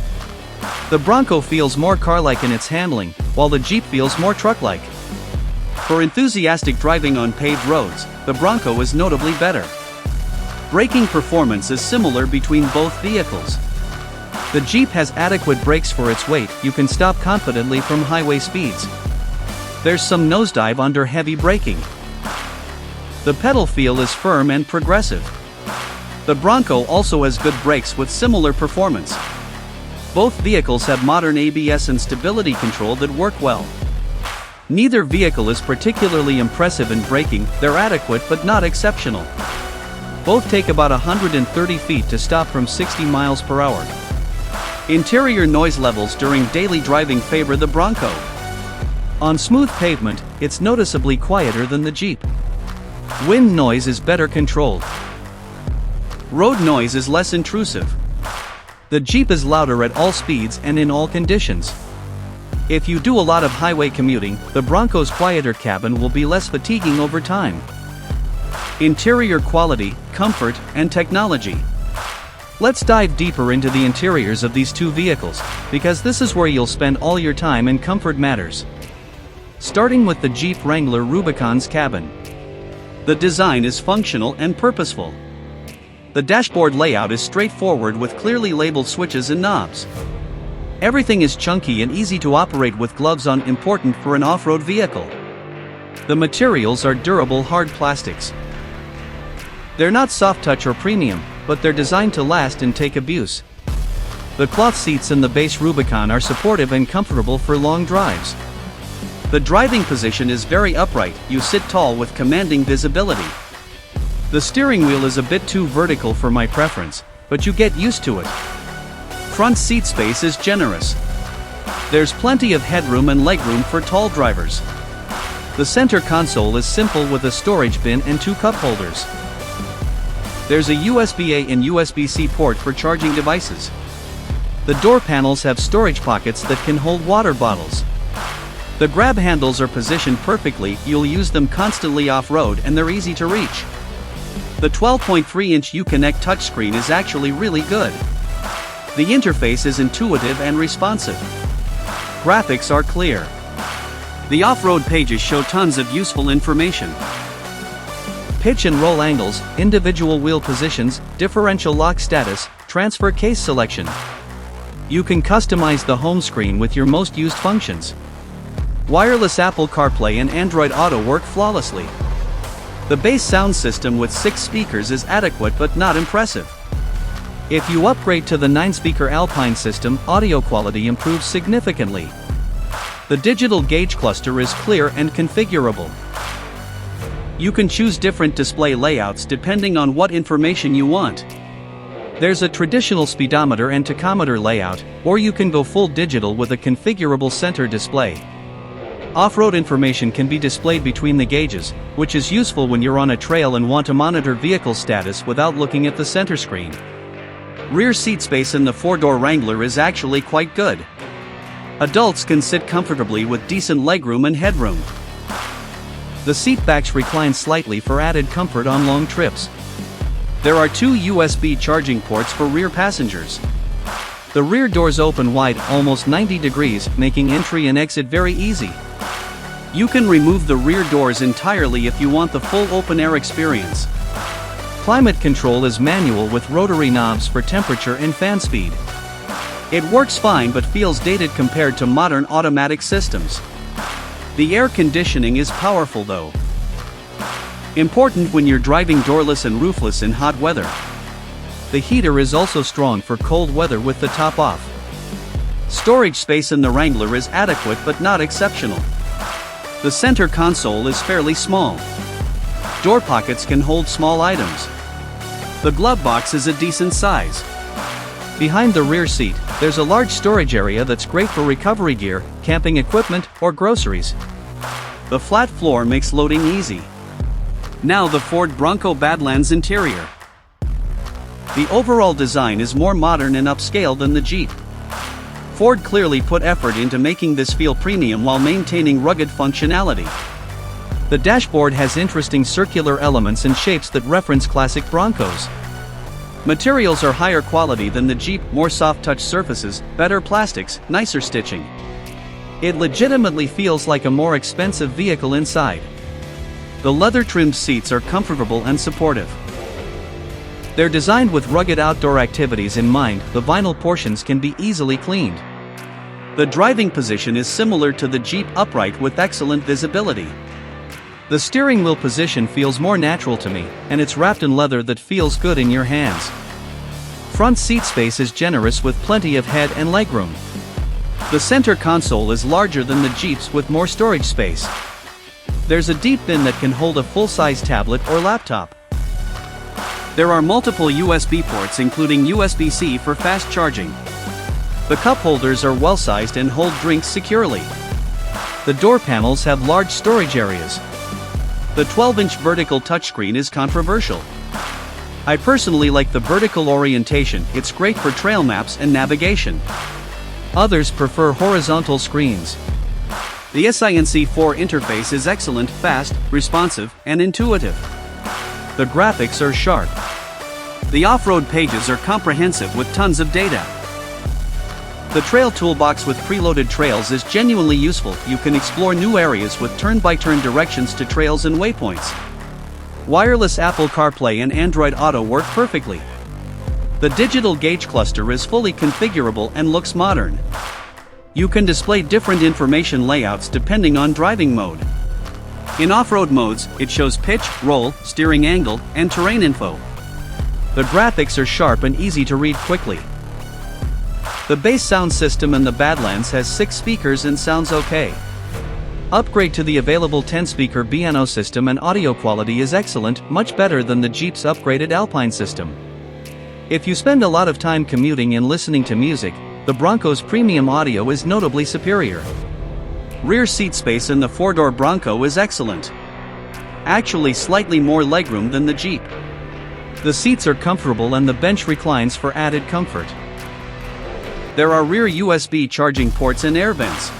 The Bronco feels more car-like in its handling, while the Jeep feels more truck-like. For enthusiastic driving on paved roads, the Bronco is notably better. Braking performance is similar between both vehicles. The Jeep has adequate brakes for its weight, you can stop confidently from highway speeds. There's some nosedive under heavy braking. The pedal feel is firm and progressive. The Bronco also has good brakes with similar performance. Both vehicles have modern ABS and stability control that work well. Neither vehicle is particularly impressive in braking, they're adequate but not exceptional. Both take about 130 feet to stop from 60 miles per hour. Interior noise levels during daily driving favor the Bronco. On smooth pavement, it's noticeably quieter than the Jeep. Wind noise is better controlled. Road noise is less intrusive. The Jeep is louder at all speeds and in all conditions. If you do a lot of highway commuting, the Bronco's quieter cabin will be less fatiguing over time. Interior quality, comfort, and technology. Let's dive deeper into the interiors of these two vehicles, because this is where you'll spend all your time and comfort matters. Starting with the Jeep Wrangler Rubicon's cabin. The design is functional and purposeful. The dashboard layout is straightforward with clearly labeled switches and knobs. Everything is chunky and easy to operate with gloves on, important for an off-road vehicle. The materials are durable hard plastics. They're not soft touch or premium, but they're designed to last and take abuse. The cloth seats in the base Rubicon are supportive and comfortable for long drives. The driving position is very upright, you sit tall with commanding visibility. The steering wheel is a bit too vertical for my preference, but you get used to it. Front seat space is generous. There's plenty of headroom and legroom for tall drivers. The center console is simple with a storage bin and two cup holders. There's a USB-A and USB-C port for charging devices. The door panels have storage pockets that can hold water bottles. The grab handles are positioned perfectly, you'll use them constantly off-road and they're easy to reach. The 12.3-inch Uconnect touchscreen is actually really good. The interface is intuitive and responsive. Graphics are clear. The off-road pages show tons of useful information. Pitch and roll angles, individual wheel positions, differential lock status, transfer case selection. You can customize the home screen with your most used functions. Wireless Apple CarPlay and Android Auto work flawlessly. The base sound system with 6 speakers is adequate but not impressive. If you upgrade to the 9-speaker Alpine system, audio quality improves significantly. The digital gauge cluster is clear and configurable. You can choose different display layouts depending on what information you want. There's a traditional speedometer and tachometer layout, or you can go full digital with a configurable center display. Off-road information can be displayed between the gauges, which is useful when you're on a trail and want to monitor vehicle status without looking at the center screen. Rear seat space in the 4-door Wrangler is actually quite good. Adults can sit comfortably with decent legroom and headroom. The seat backs recline slightly for added comfort on long trips. There are 2 USB charging ports for rear passengers. The rear doors open wide, almost 90 degrees, making entry and exit very easy. You can remove the rear doors entirely if you want the full open-air experience. Climate control is manual with rotary knobs for temperature and fan speed. It works fine but feels dated compared to modern automatic systems. The air conditioning is powerful though. Important when you're driving doorless and roofless in hot weather. The heater is also strong for cold weather with the top off. Storage space in the Wrangler is adequate but not exceptional. The center console is fairly small. Door pockets can hold small items. The glove box is a decent size. Behind the rear seat, there's a large storage area that's great for recovery gear, camping equipment, or groceries. The flat floor makes loading easy. Now the Ford Bronco Badlands interior. The overall design is more modern and upscale than the Jeep. Ford clearly put effort into making this feel premium while maintaining rugged functionality. The dashboard has interesting circular elements and shapes that reference classic Broncos. Materials are higher quality than the Jeep, more soft-touch surfaces, better plastics, nicer stitching. It legitimately feels like a more expensive vehicle inside. The leather-trimmed seats are comfortable and supportive. They're designed with rugged outdoor activities in mind. The vinyl portions can be easily cleaned. The driving position is similar to the Jeep upright with excellent visibility. The steering wheel position feels more natural to me, and it's wrapped in leather that feels good in your hands. Front seat space is generous with plenty of head and legroom. The center console is larger than the Jeep's with more storage space. There's a deep bin that can hold a full-size tablet or laptop. There are multiple USB ports including USB-C for fast charging. The cup holders are well-sized and hold drinks securely. The door panels have large storage areas. The 12-inch vertical touchscreen is controversial. I personally like the vertical orientation. It's great for trail maps and navigation. Others prefer horizontal screens. The SINC4 interface is excellent, fast, responsive, and intuitive. The graphics are sharp. The off-road pages are comprehensive with tons of data. The trail toolbox with preloaded trails is genuinely useful. You can explore new areas with turn-by-turn directions to trails and waypoints. Wireless Apple CarPlay and Android Auto work perfectly. The digital gauge cluster is fully configurable and looks modern. You can display different information layouts depending on driving mode. In off-road modes, it shows pitch, roll, steering angle, and terrain info. The graphics are sharp and easy to read quickly. The bass sound system in the Badlands has 6 speakers and sounds okay. Upgrade to the available 10-speaker piano system and audio quality is excellent, much better than the Jeep's upgraded Alpine system. If you spend a lot of time commuting and listening to music, the Bronco's premium audio is notably superior. Rear seat space in the 4-door Bronco is excellent. Actually slightly more legroom than the Jeep. The seats are comfortable and the bench reclines for added comfort. There are rear USB charging ports and air vents.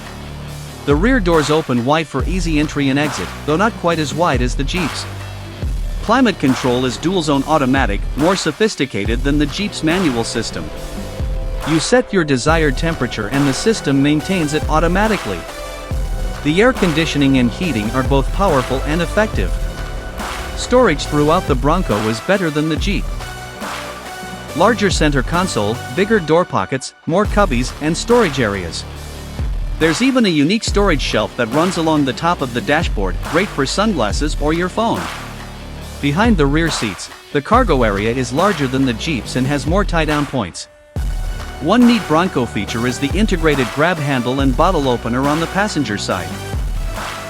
The rear doors open wide for easy entry and exit, though not quite as wide as the Jeep's. Climate control is dual-zone automatic, more sophisticated than the Jeep's manual system. You set your desired temperature and the system maintains it automatically. The air conditioning and heating are both powerful and effective. Storage throughout the Bronco is better than the Jeep. Larger center console, bigger door pockets, more cubbies, and storage areas. There's even a unique storage shelf that runs along the top of the dashboard, great for sunglasses or your phone. Behind the rear seats, the cargo area is larger than the Jeep's and has more tie-down points. One neat Bronco feature is the integrated grab handle and bottle opener on the passenger side.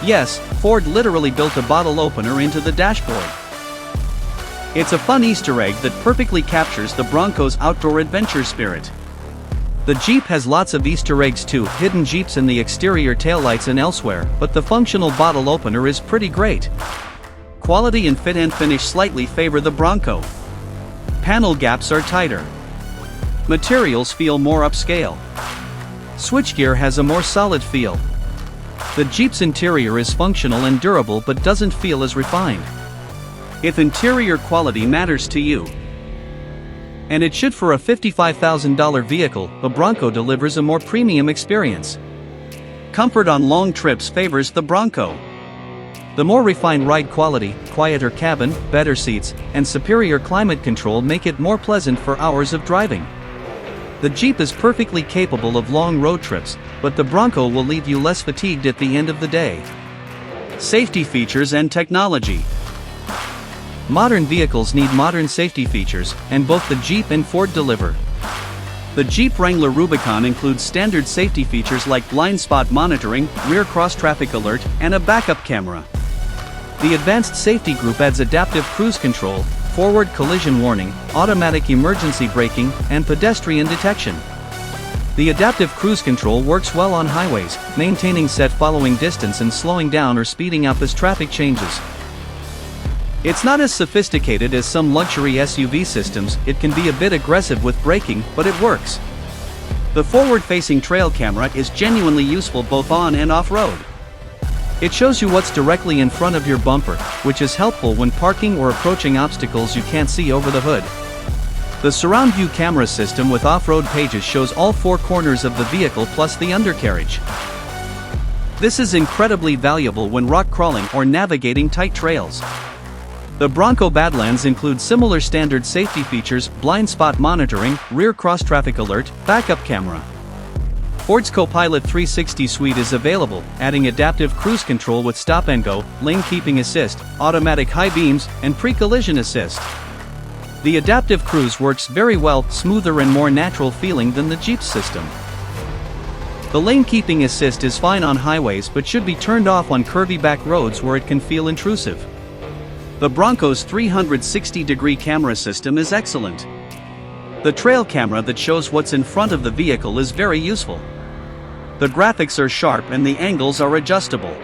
Yes, Ford literally built a bottle opener into the dashboard. It's a fun Easter egg that perfectly captures the Bronco's outdoor adventure spirit. The Jeep has lots of Easter eggs too, hidden Jeeps in the exterior taillights and elsewhere, but the functional bottle opener is pretty great. Quality and fit and finish slightly favor the Bronco. Panel gaps are tighter. Materials feel more upscale. Switchgear has a more solid feel. The Jeep's interior is functional and durable but doesn't feel as refined. If interior quality matters to you, and it should for a $55,000 vehicle, the Bronco delivers a more premium experience. Comfort on long trips favors the Bronco. The more refined ride quality, quieter cabin, better seats, and superior climate control make it more pleasant for hours of driving. The Jeep is perfectly capable of long road trips, but the Bronco will leave you less fatigued at the end of the day. Safety features and technology. Modern vehicles need modern safety features, and both the Jeep and Ford deliver. The Jeep Wrangler Rubicon includes standard safety features like blind spot monitoring, rear cross-traffic alert, and a backup camera. The Advanced Safety Group adds adaptive cruise control, forward collision warning, automatic emergency braking, and pedestrian detection. The adaptive cruise control works well on highways, maintaining set following distance and slowing down or speeding up as traffic changes. It's not as sophisticated as some luxury SUV systems, it can be a bit aggressive with braking, but it works. The forward-facing trail camera is genuinely useful both on and off-road. It shows you what's directly in front of your bumper, which is helpful when parking or approaching obstacles you can't see over the hood. The surround view camera system with off-road pages shows all 4 corners of the vehicle plus the undercarriage. This is incredibly valuable when rock crawling or navigating tight trails. The Bronco Badlands include similar standard safety features: blind spot monitoring, rear cross-traffic alert, backup camera. Ford's Copilot 360 suite is available, adding adaptive cruise control with stop and go, lane keeping assist, automatic high beams, and pre-collision assist. The adaptive cruise works very well, smoother and more natural feeling than the Jeep's system. The lane keeping assist is fine on highways but should be turned off on curvy back roads where it can feel intrusive. The Bronco's 360-degree camera system is excellent. The trail camera that shows what's in front of the vehicle is very useful. The graphics are sharp and the angles are adjustable.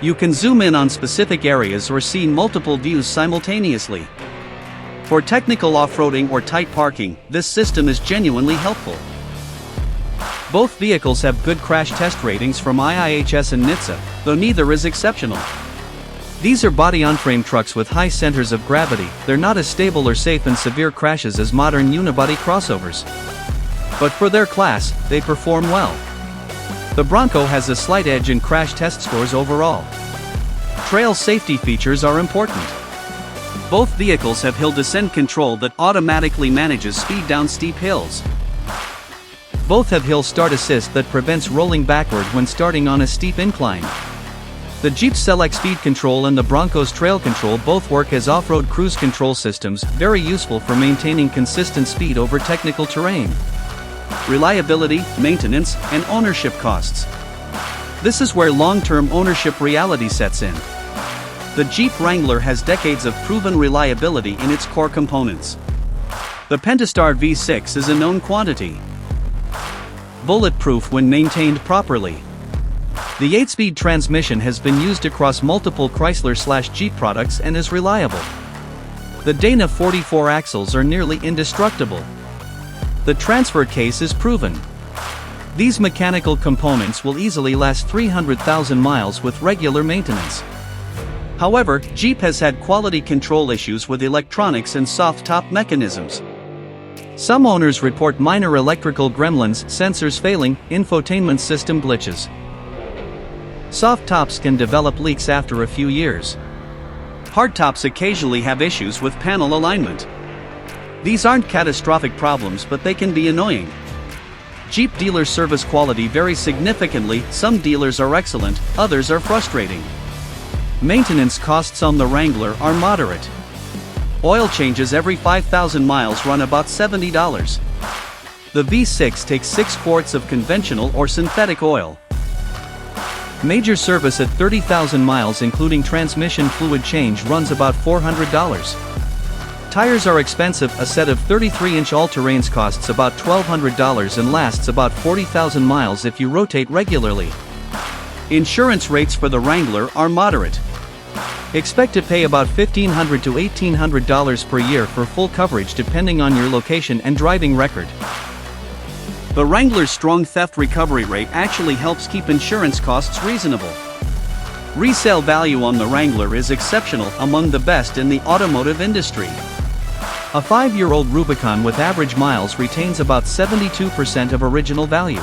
You can zoom in on specific areas or see multiple views simultaneously. For technical off-roading or tight parking, this system is genuinely helpful. Both vehicles have good crash test ratings from IIHS and NHTSA, though neither is exceptional. These are body-on-frame trucks with high centers of gravity. They're not as stable or safe in severe crashes as modern unibody crossovers. But for their class, they perform well. The Bronco has a slight edge in crash test scores overall. Trail safety features are important. Both vehicles have hill descent control that automatically manages speed down steep hills. Both have hill start assist that prevents rolling backward when starting on a steep incline. The Jeep's Select Speed Control and the Bronco's Trail Control both work as off-road cruise control systems, very useful for maintaining consistent speed over technical terrain. Reliability, maintenance, and ownership costs. This is where long-term ownership reality sets in. The Jeep Wrangler has decades of proven reliability in its core components. The Pentastar V6 is a known quantity. Bulletproof when maintained properly. The 8-speed transmission has been used across multiple Chrysler/Jeep products and is reliable. The Dana 44 axles are nearly indestructible. The transfer case is proven. These mechanical components will easily last 300,000 miles with regular maintenance. However, Jeep has had quality control issues with electronics and soft top mechanisms. Some owners report minor electrical gremlins, sensors failing, infotainment system glitches. Soft tops can develop leaks after a few years. Hard tops occasionally have issues with panel alignment. These aren't catastrophic problems, but they can be annoying. Jeep dealer service quality varies significantly. Some dealers are excellent, others are frustrating. Maintenance costs on the Wrangler are moderate. Oil changes every 5,000 miles run about $70. The V6 takes 6 quarts of conventional or synthetic oil. Major service at 30,000 miles including transmission fluid change runs about $400. Tires are expensive. A set of 33-inch all-terrains costs about $1,200 and lasts about 40,000 miles if you rotate regularly. Insurance rates for the Wrangler are moderate. Expect to pay about $1,500 to $1,800 per year for full coverage depending on your location and driving record. The Wrangler's strong theft recovery rate actually helps keep insurance costs reasonable. Resale value on the Wrangler is exceptional, among the best in the automotive industry. A 5-year-old Rubicon with average miles retains about 72% of original value.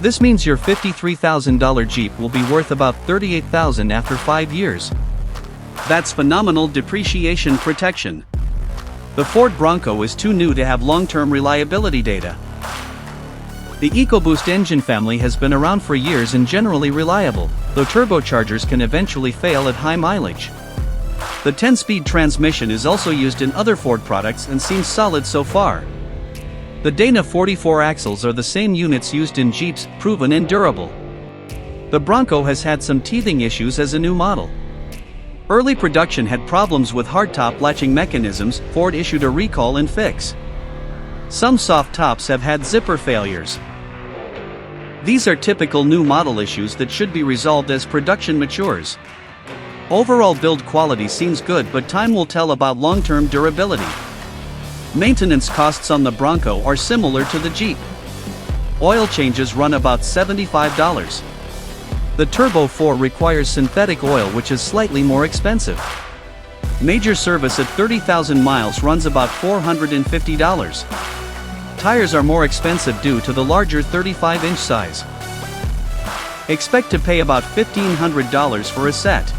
This means your $53,000 Jeep will be worth about $38,000 after 5 years. That's phenomenal depreciation protection. The Ford Bronco is too new to have long-term reliability data. The EcoBoost engine family has been around for years and generally reliable, though turbochargers can eventually fail at high mileage. The 10-speed transmission is also used in other Ford products and seems solid so far. The Dana 44 axles are the same units used in Jeeps, proven and durable. The Bronco has had some teething issues as a new model. Early production had problems with hardtop latching mechanisms. Ford issued a recall and fix. Some soft tops have had zipper failures. These are typical new model issues that should be resolved as production matures. Overall build quality seems good, but time will tell about long-term durability. Maintenance costs on the Bronco are similar to the Jeep. Oil changes run about $75. The Turbo 4 requires synthetic oil, which is slightly more expensive. Major service at 30,000 miles runs about $450. Tires are more expensive due to the larger 35-inch size. Expect to pay about $1,500 for a set.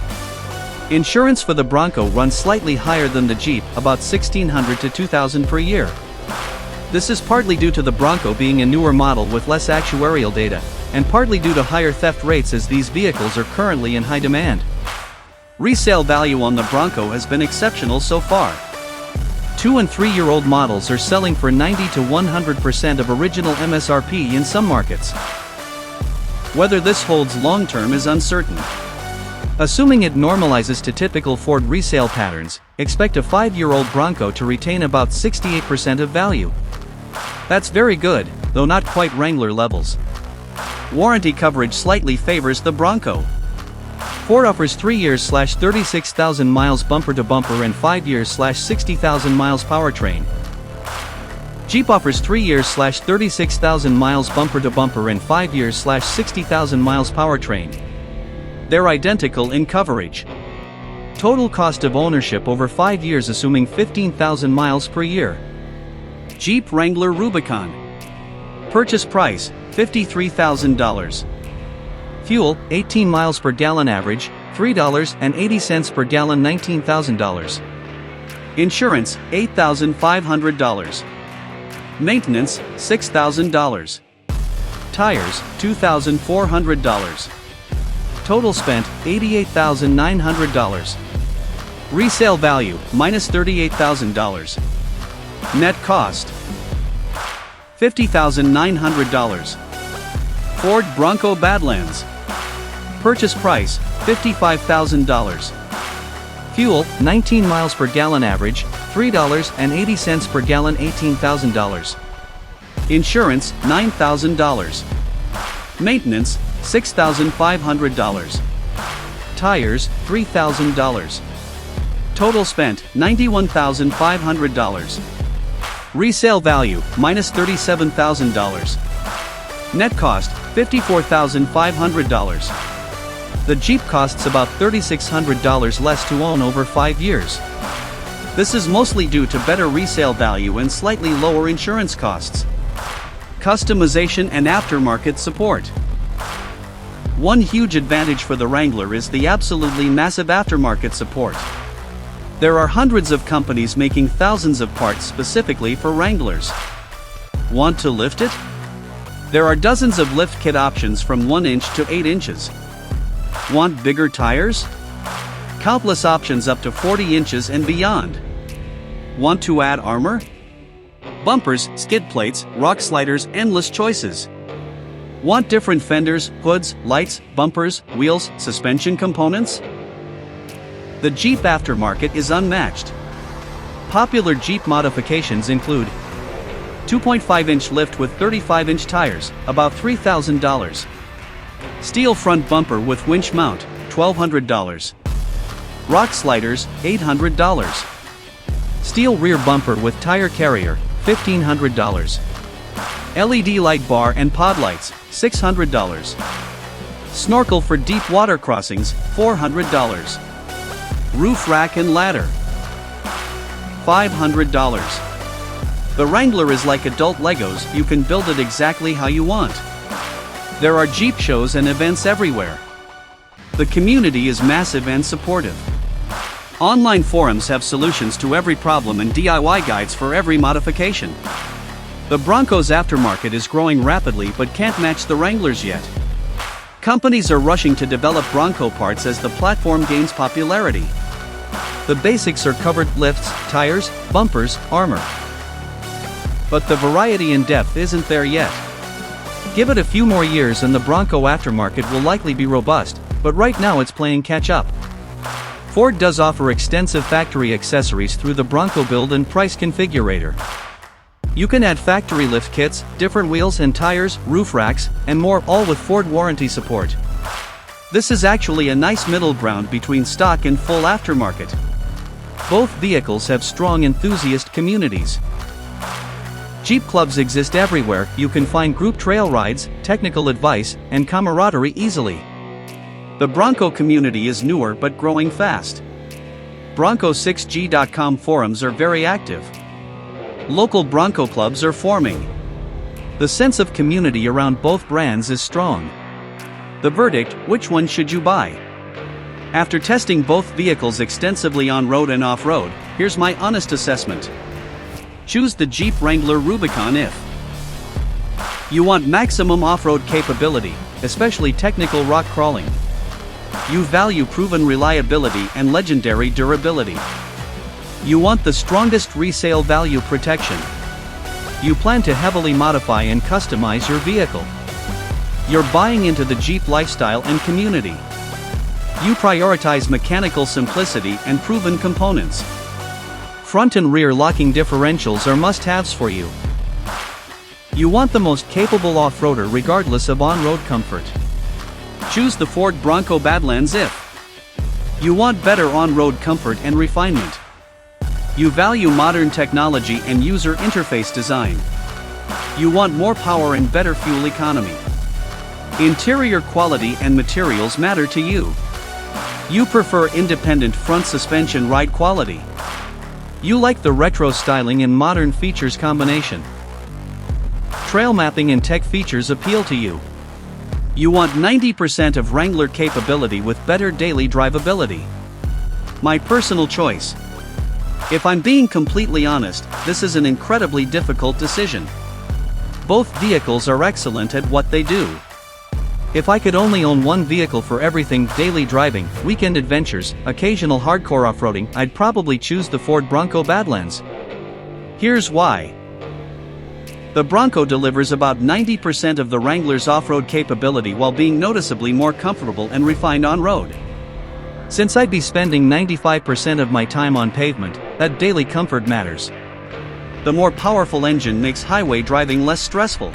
Insurance for the Bronco runs slightly higher than the Jeep, about $1,600 to $2,000 per year. This is partly due to the Bronco being a newer model with less actuarial data, and partly due to higher theft rates as these vehicles are currently in high demand. Resale value on the Bronco has been exceptional so far. 2- and 3-year-old models are selling for 90 to 100% of original MSRP in some markets. Whether this holds long-term is uncertain. Assuming it normalizes to typical Ford resale patterns, expect a 5-year-old Bronco to retain about 68% of value. That's very good, though not quite Wrangler levels. Warranty coverage slightly favors the Bronco. Ford offers 3 years/ 36,000 miles bumper to bumper and 5 years/ 60,000 miles powertrain. Jeep offers 3 years/ 36,000 miles bumper to bumper and 5 years/ 60,000 miles powertrain. They're identical in coverage. Total cost of ownership over 5 years assuming 15,000 miles per year. Jeep Wrangler Rubicon. Purchase price, $53,000. Fuel, 18 miles per gallon average, $3.80 per gallon, $19,000. Insurance, $8,500. Maintenance, $6,000. Tires, $2,400. Total spent, $88,900. Resale value, minus $38,000. Net cost, $50,900. Ford Bronco Badlands. Purchase price, $55,000. Fuel, 19 miles per gallon average, $3.80 per gallon, $18,000. Insurance, $9,000. Maintenance, $6,500. Tires, $3,000. Total spent, $91,500. Resale value, minus $37,000. Net cost, $54,500. The Jeep costs about $3,600 less to own over 5 years. This is mostly due to better resale value and slightly lower insurance costs. Customization and aftermarket support. One huge advantage for the Wrangler is the absolutely massive aftermarket support. There are hundreds of companies making thousands of parts specifically for Wranglers. Want to lift it? There are dozens of lift kit options from 1 inch to 8 inches. Want bigger tires? Countless options up to 40 inches and beyond. Want to add armor? Bumpers, skid plates, rock sliders, endless choices. Want different fenders, hoods, lights, bumpers, wheels, suspension components? The Jeep aftermarket is unmatched. Popular Jeep modifications include 2.5-inch lift with 35-inch tires, about $3,000. Steel front bumper with winch mount, $1,200. Rock sliders, $800. Steel rear bumper with tire carrier, $1,500. LED light bar and pod lights, $600. Snorkel for deep water crossings, $400. Roof rack and ladder, $500. The Wrangler is like adult Legos, you can build it exactly how you want. There are Jeep shows and events everywhere. The community is massive and supportive. Online forums have solutions to every problem and DIY guides for every modification. The Bronco's aftermarket is growing rapidly but can't match the Wranglers yet. Companies are rushing to develop Bronco parts as the platform gains popularity. The basics are covered: lifts, tires, bumpers, armor. But the variety and depth isn't there yet. Give it a few more years and the Bronco aftermarket will likely be robust, but right now it's playing catch up. Ford does offer extensive factory accessories through the Bronco Build and Price Configurator. You can add factory lift kits, different wheels and tires, roof racks, and more, all with Ford warranty support. This is actually a nice middle ground between stock and full aftermarket. Both vehicles have strong enthusiast communities. Jeep clubs exist everywhere, you can find group trail rides, technical advice, and camaraderie easily. The Bronco community is newer but growing fast. Bronco6g.com forums are very active. Local Bronco clubs are forming. The sense of community around both brands is strong. The verdict: which one should you buy? After testing both vehicles extensively on road and off-road, here's my honest assessment. Choose the Jeep Wrangler Rubicon if you want maximum off-road capability, especially technical rock crawling. You value proven reliability and legendary durability. You want the strongest resale value protection. You plan to heavily modify and customize your vehicle. You're buying into the Jeep lifestyle and community. You prioritize mechanical simplicity and proven components. Front and rear locking differentials are must-haves for you. You want the most capable off-roader regardless of on-road comfort. Choose the Ford Bronco Badlands if you want better on-road comfort and refinement. You value modern technology and user interface design. You want more power and better fuel economy. Interior quality and materials matter to you. You prefer independent front suspension ride quality. You like the retro styling and modern features combination. Trail mapping and tech features appeal to you. You want 90% of Wrangler capability with better daily drivability. My personal choice. If I'm being completely honest, this is an incredibly difficult decision. Both vehicles are excellent at what they do. If I could only own one vehicle for everything: daily driving, weekend adventures, occasional hardcore off-roading, I'd probably choose the Ford Bronco Badlands. Here's why. The Bronco delivers about 90% of the Wrangler's off-road capability while being noticeably more comfortable and refined on-road. Since I'd be spending 95% of my time on pavement, that daily comfort matters. The more powerful engine makes highway driving less stressful.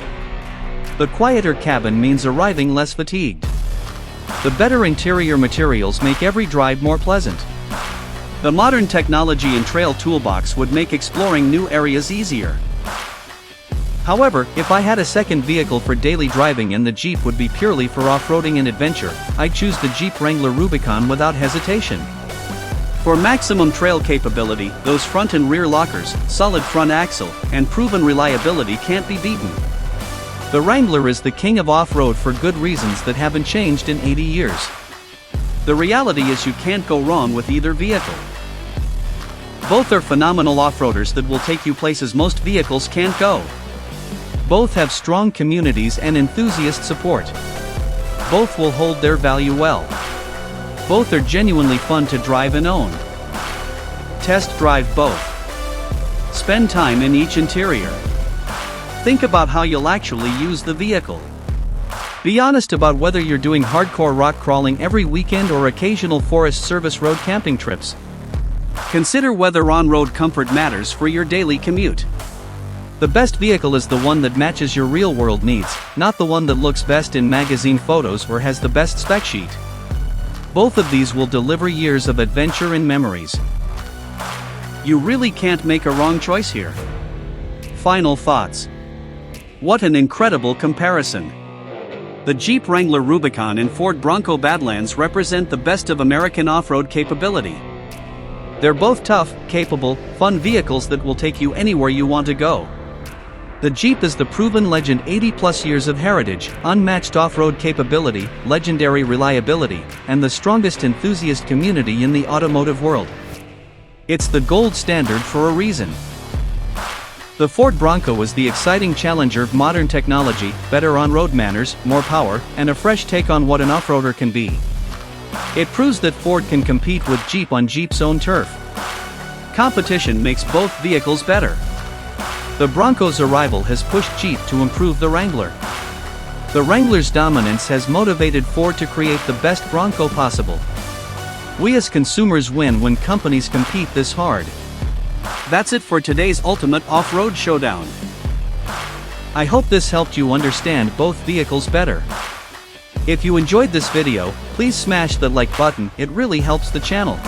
The quieter cabin means arriving less fatigued. The better interior materials make every drive more pleasant. The modern technology and trail toolbox would make exploring new areas easier. However, if I had a second vehicle for daily driving and the Jeep would be purely for off-roading and adventure, I'd choose the Jeep Wrangler Rubicon without hesitation. For maximum trail capability, those front and rear lockers, solid front axle, and proven reliability can't be beaten. The Wrangler is the king of off-road for good reasons that haven't changed in 80 years. The reality is you can't go wrong with either vehicle. Both are phenomenal off-roaders that will take you places most vehicles can't go. Both have strong communities and enthusiast support. Both will hold their value well. Both are genuinely fun to drive and own. Test drive both. Spend time in each interior. Think about how you'll actually use the vehicle. Be honest about whether you're doing hardcore rock crawling every weekend or occasional Forest Service road camping trips. Consider whether on-road comfort matters for your daily commute. The best vehicle is the one that matches your real-world needs, not the one that looks best in magazine photos or has the best spec sheet. Both of these will deliver years of adventure and memories. You really can't make a wrong choice here. Final thoughts. What an incredible comparison. The Jeep Wrangler Rubicon and Ford Bronco Badlands represent the best of American off-road capability. They're both tough, capable, fun vehicles that will take you anywhere you want to go. The Jeep is the proven legend: 80-plus years of heritage, unmatched off-road capability, legendary reliability, and the strongest enthusiast community in the automotive world. It's the gold standard for a reason. The Ford Bronco is the exciting challenger of modern technology, better on-road manners, more power, and a fresh take on what an off-roader can be. It proves that Ford can compete with Jeep on Jeep's own turf. Competition makes both vehicles better. The Bronco's arrival has pushed Jeep to improve the Wrangler. The Wrangler's dominance has motivated Ford to create the best Bronco possible. We as consumers win when companies compete this hard. That's it for today's Ultimate Off-Road Showdown. I hope this helped you understand both vehicles better. If you enjoyed this video, please smash the like button, it really helps the channel.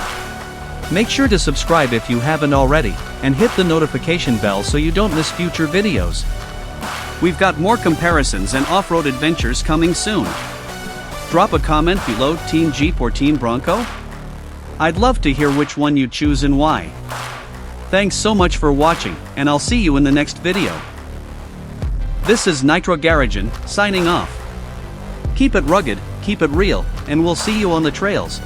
Make sure to subscribe if you haven't already, and hit the notification bell so you don't miss future videos. We've got more comparisons and off-road adventures coming soon. Drop a comment below: Team Jeep or Team Bronco? I'd love to hear which one you choose and why. Thanks so much for watching, and I'll see you in the next video. This is Nitrogaragen, signing off. Keep it rugged, keep it real, and we'll see you on the trails.